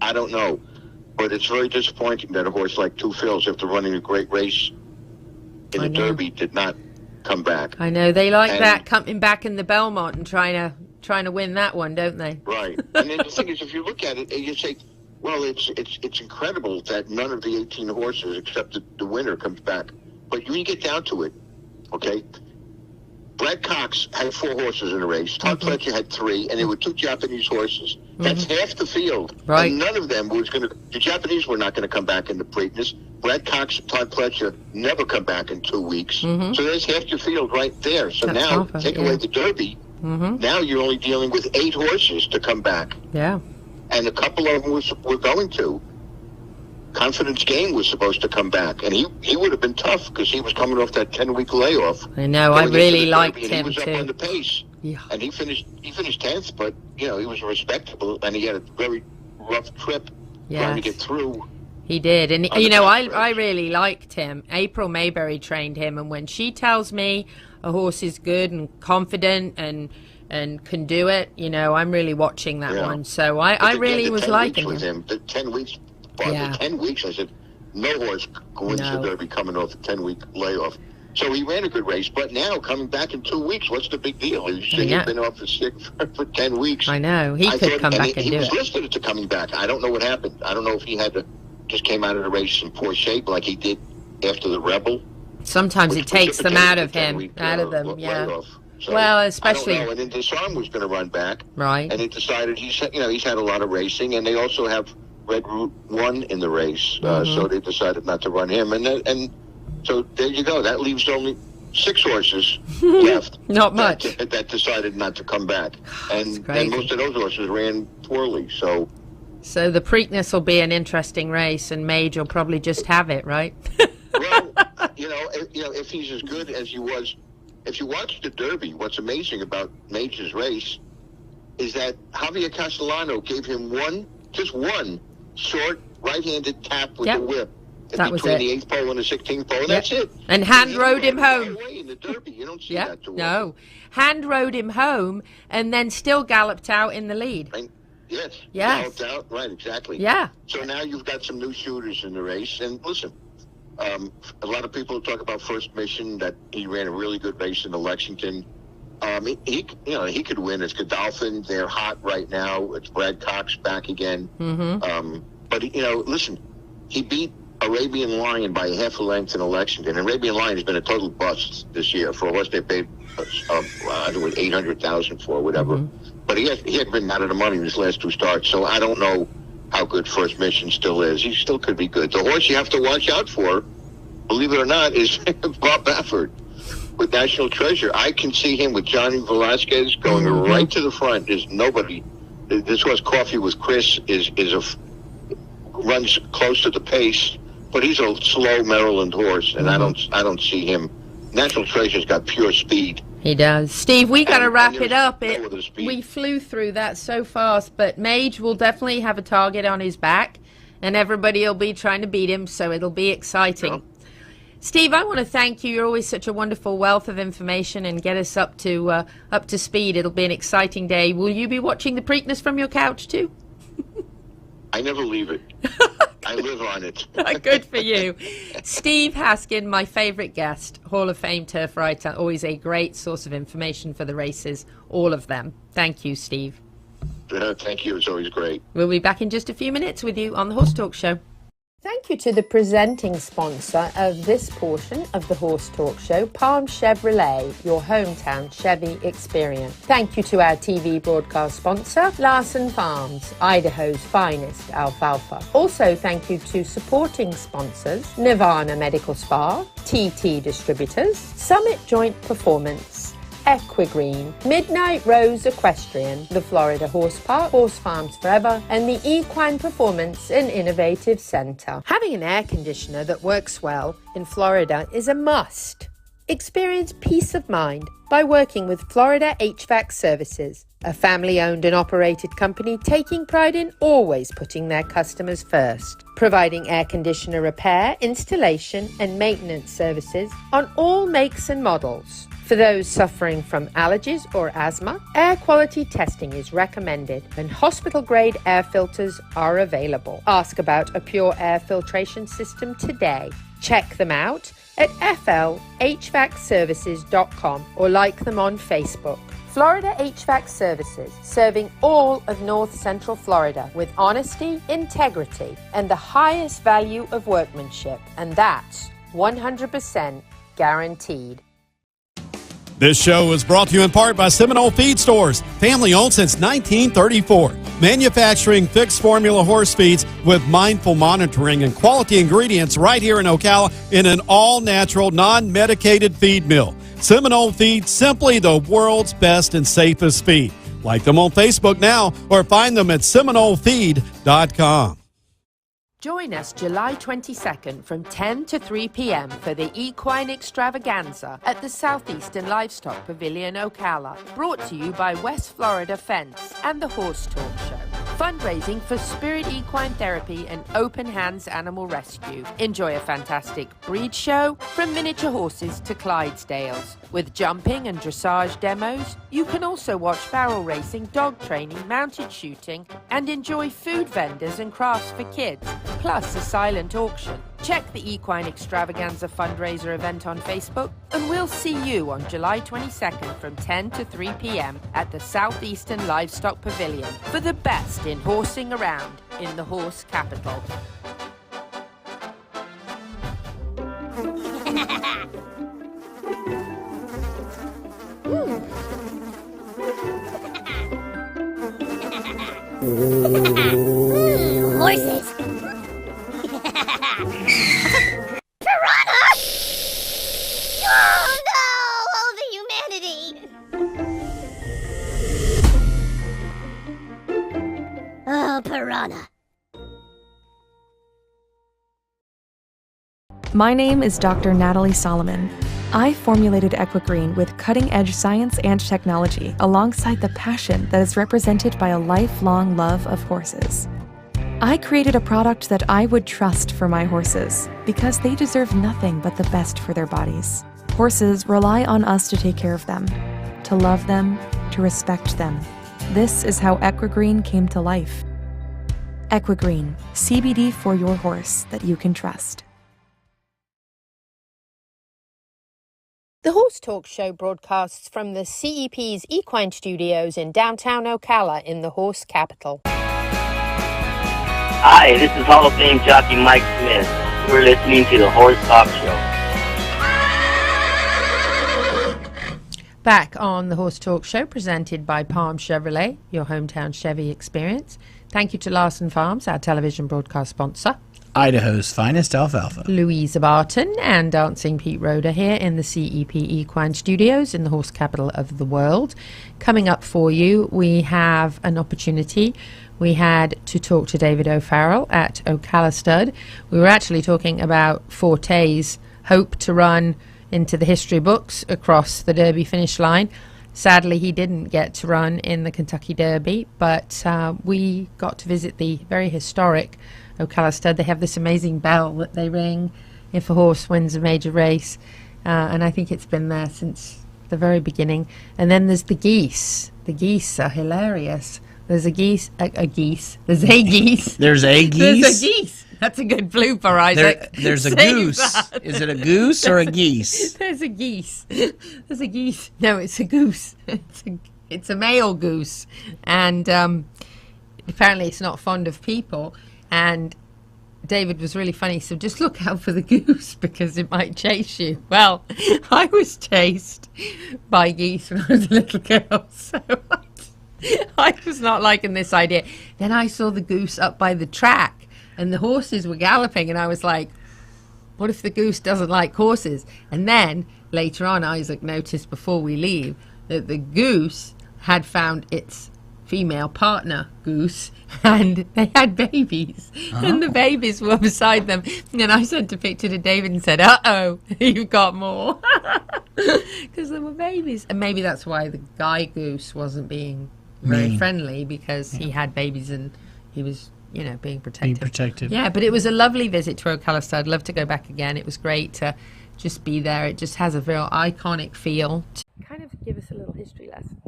I don't know. But it's very disappointing that a horse like Two Phils, after running a great race in the Derby, did not come back. I know. They like that coming back in the Belmont and trying to win that one, don't they? Right. And then the thing is, if you look at it, you say, well, it's incredible that none of the 18 horses except the winner comes back. But when you get down to it, okay, Brad Cox had 4 horses in the race. Todd Pletcher had 3, and there were 2 Japanese horses. That's half the field. Right. And none of them was going to... The Japanese were not going to come back in the Preakness. Brad Cox and Todd Pletcher never come back in 2 weeks. So there's half your field right there. So now, take away the Derby, now you're only dealing with 8 horses to come back. Yeah. And a couple of them were going to. Confidence Game was supposed to come back, and he would have been tough because he was coming off that 10-week layoff. I know. I really liked him he was too. Up on the pace, and he finished 10th, but he was respectable, and he had a very rough trip trying to get through. He did, and I really liked him. April Mayberry trained him, and when she tells me a horse is good and confident and can do it, I'm really watching that one. So I really was liking him. The 10 weeks. The 10 weeks, I said, no horse wins the Derby coming off a 10-week layoff. So he ran a good race, but now coming back in 2 weeks, what's the big deal? He's been off the stick for 10 weeks. I know. He could come back and do it. He was listed to coming back. I don't know what happened. I don't know if he just came out of the race in poor shape like he did after the Rebel. Sometimes it takes them out of him, layoff. So, well, especially... I don't know. And then Disarm was going to run back. Right. And they decided he's had a lot of racing, and they also have Red Root won in the race, so they decided not to run him, and so there you go. That leaves only 6 horses left. Not much. That decided not to come back. And crazy. most of those horses ran poorly. So the Preakness will be an interesting race, and Mage will probably just have it, right? well, if he's as good as he was, if you watch the Derby, what's amazing about Mage's race is that Javier Castellano gave him just one short right-handed tap with the whip between the 8th pole and the 16th pole, and that's it. And hand rode him home. In the Derby, you don't see that too often. No, hand rode him home, and then still galloped out in the lead. Right? Yes. Yes. Out. Right, exactly. Yeah. So now you've got some new shooters in the race, and listen, a lot of people talk about First Mission, that he ran a really good race in the Lexington. He could win. It's Godolphin. They're hot right now. It's Brad Cox back again. Mm-hmm. But listen, he beat Arabian Lion by half a length in Lexington. Arabian Lion has been a total bust this year for a horse they paid I think $800,000 for, whatever. Mm-hmm. But he had been out of the money in his last 2 starts, so I don't know how good First Mission still is. He still could be good. The horse you have to watch out for, believe it or not, is Bob Baffert with National Treasure. I can see him with Johnny Velasquez going right to the front. There's nobody. This horse, Coffee with Chris, runs close to the pace, but he's a slow Maryland horse, and I don't see him. National Treasure's got pure speed. He does. Steve, we got to wrap it up. We flew through that so fast, but Mage will definitely have a target on his back, and everybody will be trying to beat him, so it'll be exciting. Yep. Steve, I want to thank you. You're always such a wonderful wealth of information and get us up to speed. It'll be an exciting day. Will you be watching the Preakness from your couch too? I never leave it. I live on it. Good for you. Steve Haskin, my favorite guest, Hall of Fame turf writer, always a great source of information for the races, all of them. Thank you, Steve. Thank you. It's always great. We'll be back in just a few minutes with you on the Horse Talk Show. Thank you to the presenting sponsor of this portion of the Horse Talk Show, Palm Chevrolet, your hometown Chevy experience. Thank you to our TV broadcast sponsor, Larson Farms, Idaho's finest alfalfa. Also, thank you to supporting sponsors, Nirvana Medical Spa, TT Distributors, Summit Joint Performance, Equine, Midnight Rose Equestrian, the Florida Horse Park, Horse Farms Forever, and the Equine Performance and Innovative Center. Having an air conditioner that works well in Florida is a must. Experience peace of mind by working with Florida HVAC Services, a family-owned and operated company taking pride in always putting their customers first, providing air conditioner repair, installation, and maintenance services on all makes and models. For those suffering from allergies or asthma, air quality testing is recommended and hospital-grade air filters are available. Ask about a pure air filtration system today. Check them out at flhvacservices.com or like them on Facebook. Florida HVAC Services, serving all of North Central Florida with honesty, integrity, and the highest value of workmanship. And that's 100% guaranteed. This show is brought to you in part by Seminole Feed Stores, family owned since 1934. Manufacturing fixed formula horse feeds with mindful monitoring and quality ingredients right here in Ocala in an all-natural, non-medicated feed mill. Seminole Feed, simply the world's best and safest feed. Like them on Facebook now or find them at SeminoleFeed.com. Join us July 22nd from 10 to 3 p.m. for the Equine Extravaganza at the Southeastern Livestock Pavilion, Ocala. Brought to you by West Florida Fence and the Horse Talk Show. Fundraising for Spirit Equine Therapy and Open Hands Animal Rescue. Enjoy a fantastic breed show from miniature horses to Clydesdales. With jumping and dressage demos, you can also watch barrel racing, dog training, mounted shooting, and enjoy food vendors and crafts for kids, plus a silent auction. Check the Equine Extravaganza fundraiser event on Facebook, and we'll see you on July 22nd from 10 to 3 p.m. at the Southeastern Livestock Pavilion for the best in horsing around in the horse capital. Horses. Piranha! Oh, no! piranha. My name is Dr. Natalie Solomon. I formulated Equine with cutting-edge science and technology alongside the passion that is represented by a lifelong love of horses. I created a product that I would trust for my horses because they deserve nothing but the best for their bodies. Horses rely on us to take care of them, to love them, to respect them. This is how Equine came to life. Equine, CBD for your horse that you can trust. The Horse Talk Show broadcasts from the CEP's Equine Studios in downtown Ocala in the horse capital. Hi, this is Hall of Fame jockey Mike Smith. You're listening to the Horse Talk Show. Back on the Horse Talk Show, presented by Palm Chevrolet, your hometown Chevy experience. Thank you to Larson Farms, our television broadcast sponsor. Idaho's finest alfalfa. Louisa Barton and Dancin Pete Rodda here in the CEP Equine Studios in the horse capital of the world. Coming up for you, we have an opportunity. We had to talk to David O'Farrell at Ocala Stud. We were actually talking about Forte's hope to run into the history books across the Derby finish line. Sadly, he didn't get to run in the Kentucky Derby, but we got to visit the very historic Ocala Stud. They have this amazing bell that they ring if a horse wins a major race, and I think it's been there since the very beginning. And then there's the geese. The geese are hilarious. There's a geese. There's a geese. There's a geese? There's a geese. That's a good blooper, Isaac. There's a Save goose. that. Is it a goose or a geese? There's a geese. There's a geese. No, it's a goose. It's a male goose. And apparently it's not fond of people. And David was really funny. So just look out for the goose because it might chase you. Well, I was chased by geese when I was a little girl. So I was not liking this idea. Then I saw the goose up by the track. And the horses were galloping, and I was like, what if the goose doesn't like horses? And then, later on, Isaac noticed before we leave that the goose had found its female partner, goose, and they had babies. Oh. And the babies were beside them. And I sent a picture to David and said, uh-oh, you've got more. Because there were babies. And maybe that's why the guy goose wasn't being very friendly, because he had babies and he was... being protective. Yeah, but it was a lovely visit to Ocala Stud. I'd love to go back again. It was great to just be there. It just has a real iconic feel. Kind of give us a little history lesson.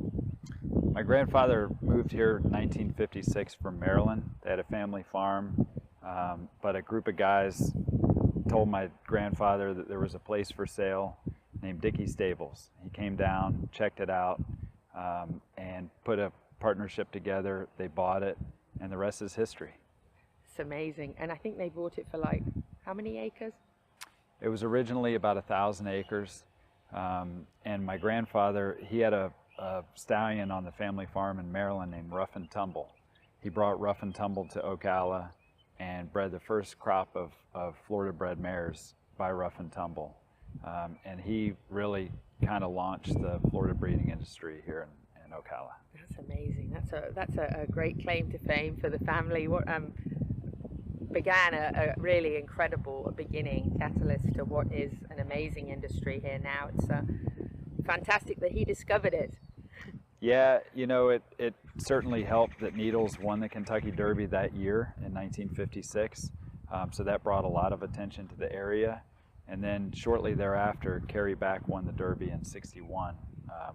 My grandfather moved here in 1956 from Maryland. They had a family farm, but a group of guys told my grandfather that there was a place for sale named Dickey Stables. He came down, checked it out, and put a partnership together. They bought it. And the rest is history. It's amazing. And I think they bought it for like, how many acres? It was originally about 1,000 acres. And my grandfather, he had a stallion on the family farm in Maryland named Rough and Tumble. He brought Rough and Tumble to Ocala and bred the first crop of Florida bred mares by Rough and Tumble. And he really kind of launched the Florida breeding industry here in Ocala. That's amazing. That's a great claim to fame for the family. What began a really incredible beginning, catalyst to what is an amazing industry here now. It's fantastic that he discovered it. Yeah, it certainly helped that Needles won the Kentucky Derby that year in 1956. So that brought a lot of attention to the area. And then shortly thereafter, Kerry Back won the Derby in '61,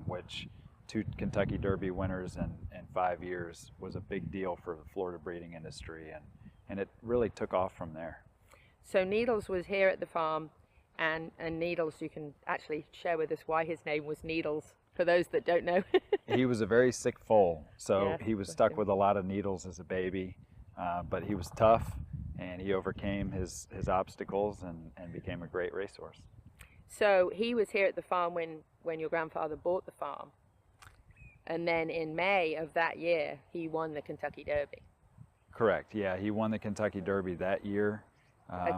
which 2 Kentucky Derby winners in 5 years was a big deal for the Florida breeding industry, and it really took off from there. So Needles was here at the farm, and Needles, you can actually share with us why his name was Needles, for those that don't know. He was a very sick foal, so yes, he was stuck with a lot of needles as a baby, but he was tough, and he overcame his obstacles and became a great racehorse. So he was here at the farm when your grandfather bought the farm. And then in May of that year, he won the Kentucky Derby. Correct, yeah. He won the Kentucky Derby that year.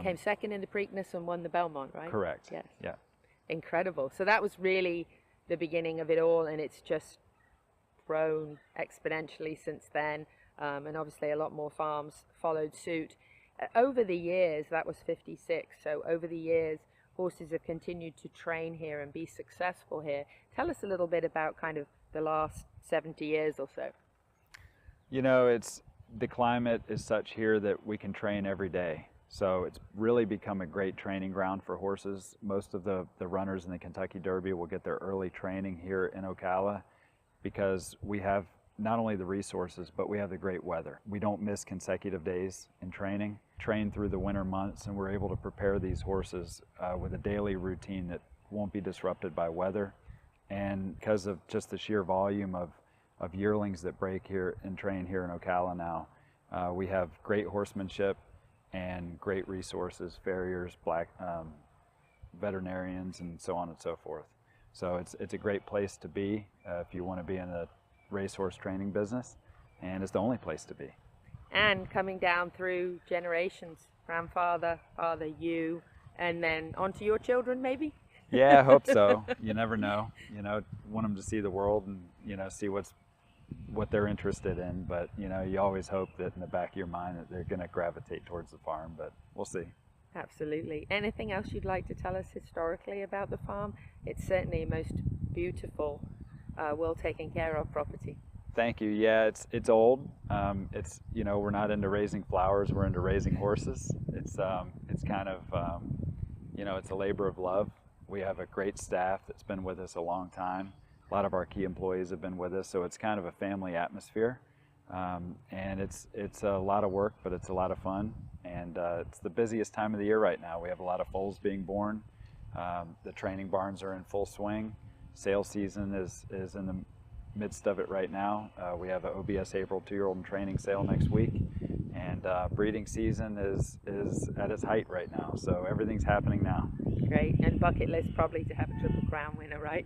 Came second in the Preakness and won the Belmont, right? Correct, yes. Yeah. Incredible. So that was really the beginning of it all, and it's just grown exponentially since then. and obviously a lot more farms followed suit. Over the years, that was 56, so over the years, horses have continued to train here and be successful here. Tell us a little bit about kind of the last 70 years or so. You know, the climate is such here that we can train every day. So it's really become a great training ground for horses. Most of the runners in the Kentucky Derby will get their early training here in Ocala because we have not only the resources, but we have the great weather. We don't miss consecutive days in training. Train through the winter months, and we're able to prepare these horses with a daily routine that won't be disrupted by weather. And because of just the sheer volume of yearlings that break here and train here in Ocala now, we have great horsemanship and great resources, farriers, veterinarians, and so on and so forth. So it's a great place to be if you want to be in the racehorse training business, and it's the only place to be. And coming down through generations, grandfather, father, you, and then onto your children maybe? Yeah, I hope so. You never know. You know, want them to see the world and, you know, see what they're interested in. But, you know, you always hope that in the back of your mind that they're going to gravitate towards the farm, but we'll see. Absolutely. Anything else you'd like to tell us historically about the farm? It's certainly a most beautiful, well taken care of property. Thank you. Yeah, it's old. It's, you know, we're not into raising flowers, we're into raising horses. It's kind of, you know, it's a labor of love. We have a great staff that's been with us a long time. A lot of our key employees have been with us, so it's kind of a family atmosphere. And it's a lot of work, but it's a lot of fun. And it's the busiest time of the year right now. We have a lot of foals being born. The training barns are in full swing. Sale season is in the midst of it right now. We have an OBS April 2-year-old in training sale next week, and breeding season is at its height right now. So everything's happening now. Great, and bucket list probably to have a Triple Crown winner, right?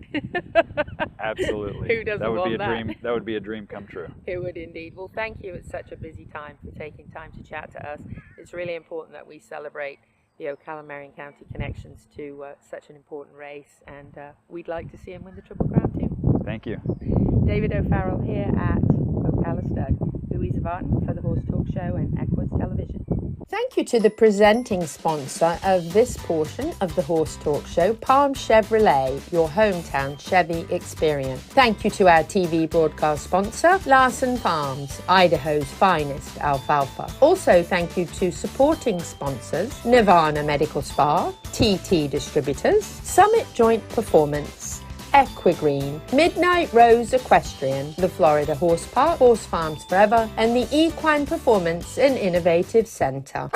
Absolutely. Who doesn't want that? Dream. That would be a dream come true. It would indeed. Well, thank you at such a busy time for taking time to chat to us. It's really important that we celebrate the Ocala Marion County connections to such an important race, and we'd like to see him win the Triple Crown too. Thank you. David O'Farrell here at Ocala Stud. Louisa Barton for the Horse Talk Show and Equus Television. Thank you to the presenting sponsor of this portion of the Horse Talk Show, Palm Chevrolet, your hometown Chevy experience. Thank you to our TV broadcast sponsor, Larson Farms, Idaho's finest alfalfa. Also, thank you to supporting sponsors, Nirvana Medical Spa, TT Distributors, Summit Joint Performance, Equine, Midnight Rose Equestrian, the Florida Horse Park, Horse Farms Forever, and the Equine Performance and Innovative Center.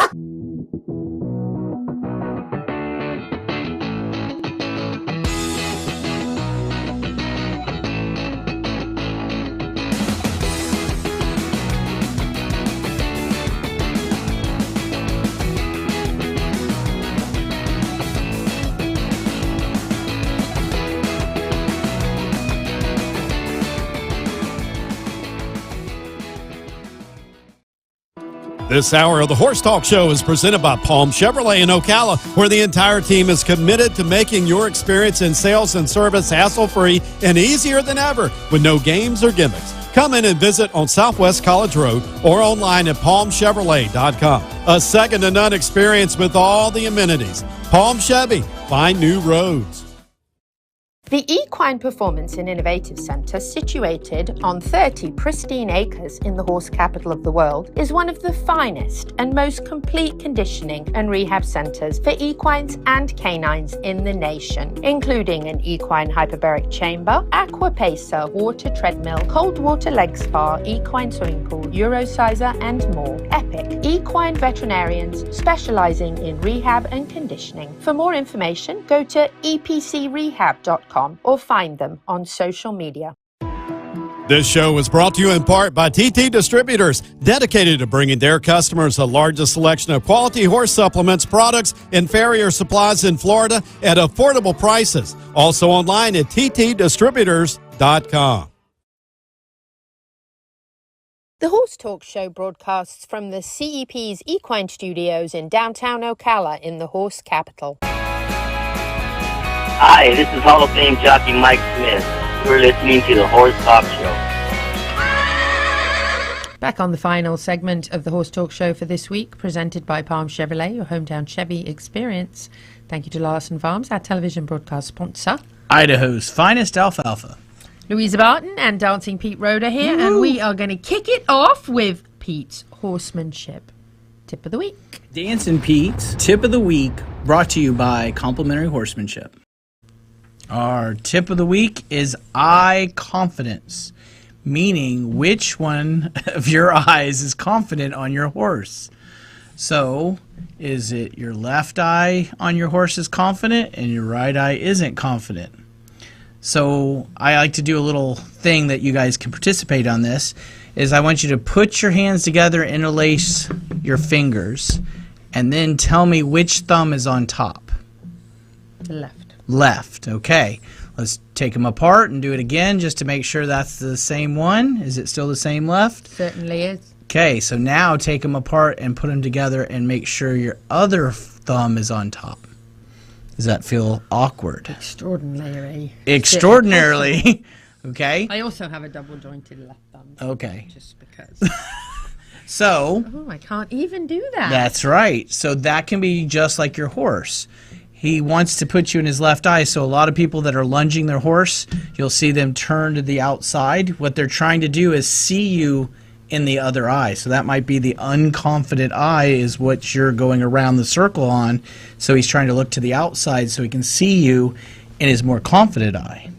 This hour of the Horse Talk Show is presented by Palm Chevrolet in Ocala, where the entire team is committed to making your experience in sales and service hassle-free and easier than ever with no games or gimmicks. Come in and visit on Southwest College Road or online at palmchevrolet.com. A second-to-none experience with all the amenities. Palm Chevy, find new roads. The Equine Performance and Innovative Center, situated on 30 pristine acres in the horse capital of the world, is one of the finest and most complete conditioning and rehab centers for equines and canines in the nation, including an equine hyperbaric chamber, aqua pacer, water treadmill, cold water leg spa, equine swimming pool, Eurosizer, and more. Epic equine veterinarians specializing in rehab and conditioning. For more information, go to epcrehab.com. or find them on social media. This show is brought to you in part by TT Distributors, dedicated to bringing their customers the largest selection of quality horse supplements, products, and farrier supplies in Florida at affordable prices. Also online at ttdistributors.com. The Horse Talk Show broadcasts from the CEP's Equine Studios in downtown Ocala in the horse capital. Hi, this is Hall of Fame jockey Mike Smith. You're listening to the Horse Talk Show. Back on the final segment of the Horse Talk Show for this week, presented by Palm Chevrolet, your hometown Chevy experience. Thank you to Larson Farms, our television broadcast sponsor. Idaho's finest alfalfa. Louisa Barton and Dancin Pete Rodda here, and we are going to kick it off with Pete's Horsemanship Tip of the Week. Dancin Pete's Tip of the Week, brought to you by Complementary Horsemanship. Our tip of the week is eye confidence, meaning which one of your eyes is confident on your horse. So, is it your left eye on your horse is confident and your right eye isn't confident? So, I like to do a little thing that you guys can participate on this, is I want you to put your hands together, interlace your fingers, and then tell me which thumb is on top. The left. Left. Okay. Let's take them apart and do it again just to make sure that's the same one. Is it still the same left? Certainly is. Okay, so now take them apart and put them together and make sure your other thumb is on top. Does that feel awkward? Extraordinary. Extraordinarily. Okay. I also have a double jointed left thumb. Okay. Just because. So. Oh, I can't even do that. That's right. So that can be just like your horse. He wants to put you in his left eye, so a lot of people that are lunging their horse, you'll see them turn to the outside. What they're trying to do is see you in the other eye. So that might be the unconfident eye is what you're going around the circle on. So he's trying to look to the outside so he can see you in his more confident eye.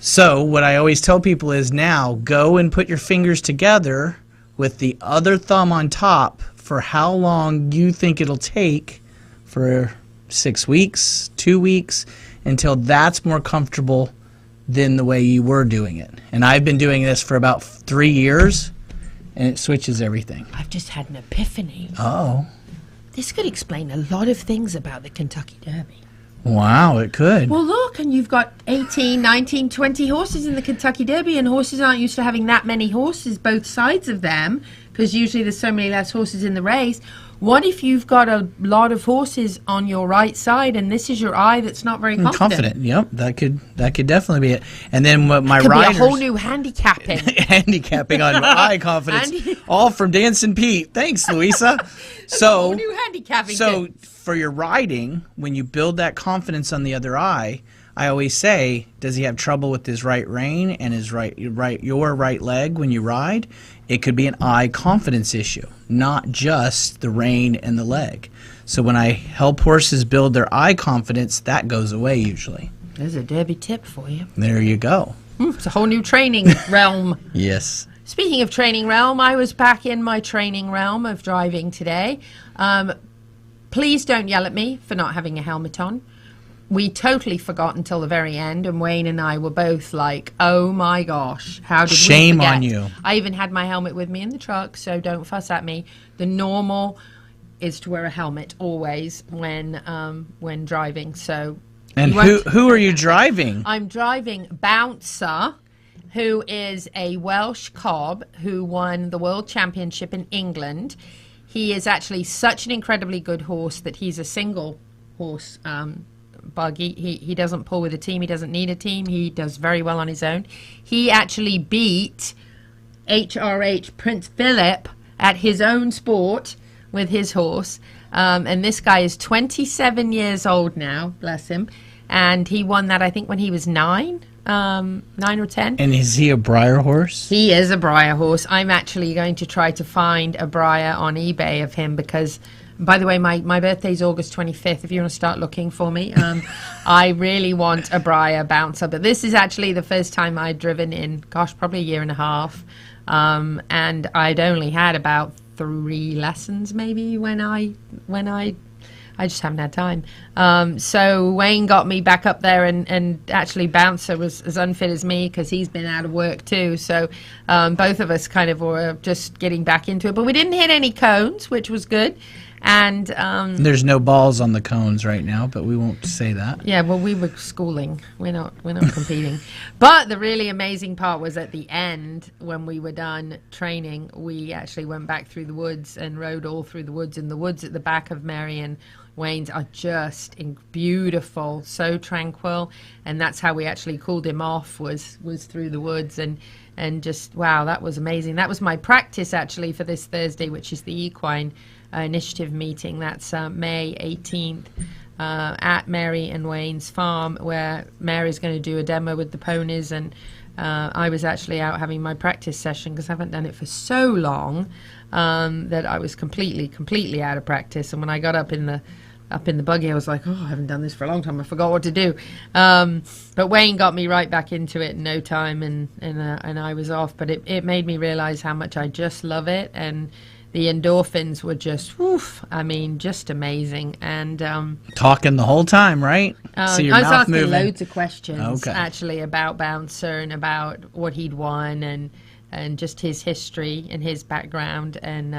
So what I always tell people is now go and put your fingers together with the other thumb on top for how long you think it'll take for 6 weeks, 2 weeks, until that's more comfortable than the way you were doing it. And I've been doing this for about 3 years, and it switches everything. I've just had an epiphany. Oh. This could explain a lot of things about the Kentucky Derby. Wow, it could. Well, look, and you've got 18, 19, 20 horses in the Kentucky Derby, and horses aren't used to having that many horses, both sides of them, because usually there's so many less horses in the race. What if you've got a lot of horses on your right side, and this is your eye that's not very confident? Yep, that could definitely be it. And then what my could riders, be a whole new handicapping. handicapping on eye confidence, all from Dancin Pete. Thanks, Louisa. So, whole new handicapping. So for your riding, when you build that confidence on the other eye, I always say, does he have trouble with his right rein and his your right leg when you ride? It could be an eye confidence issue, not just the rein and the leg. So when I help horses build their eye confidence, that goes away usually. There's a Derby tip for you. There you go. It's a whole new training realm. Yes. Speaking of training realm, I was back in my training realm of driving today. Please don't yell at me for not having a helmet on. We totally forgot until the very end, and Wayne and I were both like, oh my gosh, how did we forget? Shame on you. I even had my helmet with me in the truck, so don't fuss at me. The normal is to wear a helmet always when driving. So. And who are you driving? I'm driving Bouncer, who is a Welsh cob who won the World Championship in England. He is actually such an incredibly good horse that he's a single horse buggy. He doesn't pull with a team. He doesn't need a team. He does very well on his own. He actually beat HRH Prince Philip at his own sport with his horse. And this guy is 27 years old now, bless him. And he won that, I think, when he was 9 or 10. And is he a Breyer horse? He is a Breyer horse. I'm actually going to try to find a Breyer on eBay of him because, by the way, my birthday's August 25th, if you want to start looking for me. I really want a Breyer Bouncer, but this is actually the first time I'd driven in, gosh, probably a year and a half. And I'd only had about 3 lessons maybe when I just haven't had time. So Wayne got me back up there, and actually Bouncer was as unfit as me because he's been out of work too. So both of us kind of were just getting back into it. But we didn't hit any cones, which was good. And there's no balls on the cones right now, but we won't say that. yeah, well, we were schooling. We're not competing. But the really amazing part was at the end, when we were done training, we actually went back through the woods and rode all through the woods. And the woods at the back of Mary and Wayne's are just beautiful, so tranquil. And that's how we actually cooled him off, was through the woods. And just, wow, that was amazing. That was my practice, actually, for this Thursday, which is the Equine Initiative meeting. That's May 18th at Mary and Wayne's farm, where Mary's going to do a demo with the ponies. And I was actually out having my practice session because I haven't done it for so long that I was completely out of practice. And when I got up in the buggy, I was like, oh, I haven't done this for a long time. I forgot what to do. But Wayne got me right back into it in no time, and I was off. But it made me realize how much I just love it. And the endorphins were just, woof, I mean, just amazing. And talking the whole time, right? See your I was mouth asking moving. loads of questions, Okay. actually, about Bouncer and about what he'd won and just his history and his background. And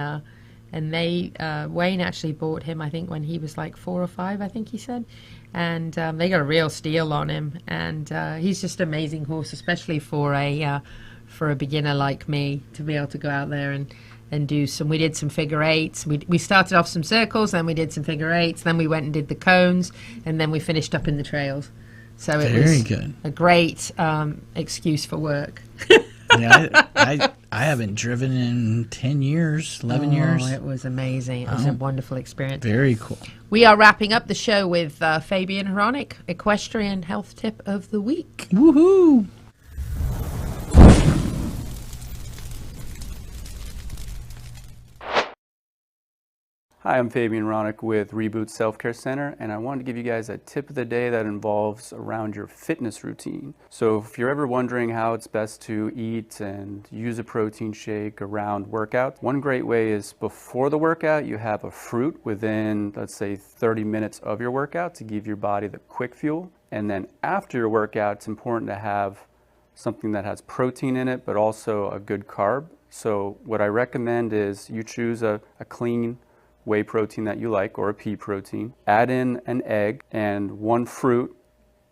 Wayne actually bought him, I think, when he was like 4 or 5, I think he said. And they got a real steal on him. And he's just an amazing horse, especially for a beginner like me, to be able to go out there and do some. We did some figure eights. We started off some circles, then we did some figure eights, then we went and did the cones, and then we finished up in the trails. So it Very was good. a great excuse for work. Yeah, I haven't driven in 10 years, 11 years. It was amazing. It was a wonderful experience. Very cool. We are wrapping up the show with Fabien Hronec, Equestrian Health Tip of the Week. Woohoo! Hi, I'm Fabien Hronec with Reboot Self-Care Center, and I wanted to give you guys a tip of the day that involves around your fitness routine. So if you're ever wondering how it's best to eat and use a protein shake around workouts, one great way is before the workout, you have a fruit within, let's say, 30 minutes of your workout to give your body the quick fuel. And then after your workout, it's important to have something that has protein in it, but also a good carb. So what I recommend is you choose a clean whey protein that you like, or a pea protein. Add in an egg and one fruit,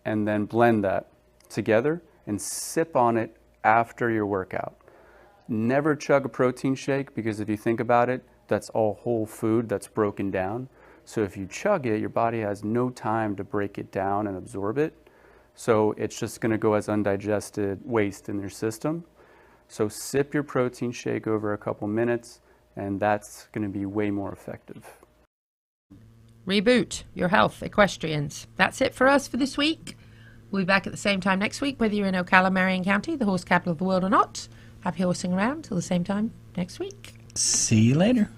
and then blend that together and sip on it after your workout. Never chug a protein shake, because if you think about it, that's all whole food that's broken down. So if you chug it, your body has no time to break it down and absorb it. So it's just going to go as undigested waste in your system. So sip your protein shake over a couple minutes, and that's going to be way more effective. Reboot your health, equestrians. That's it for us for this week. We'll be back at the same time next week, whether you're in Ocala, Marion County, the horse capital of the world, or not. Happy horsing around till the same time next week. See you later.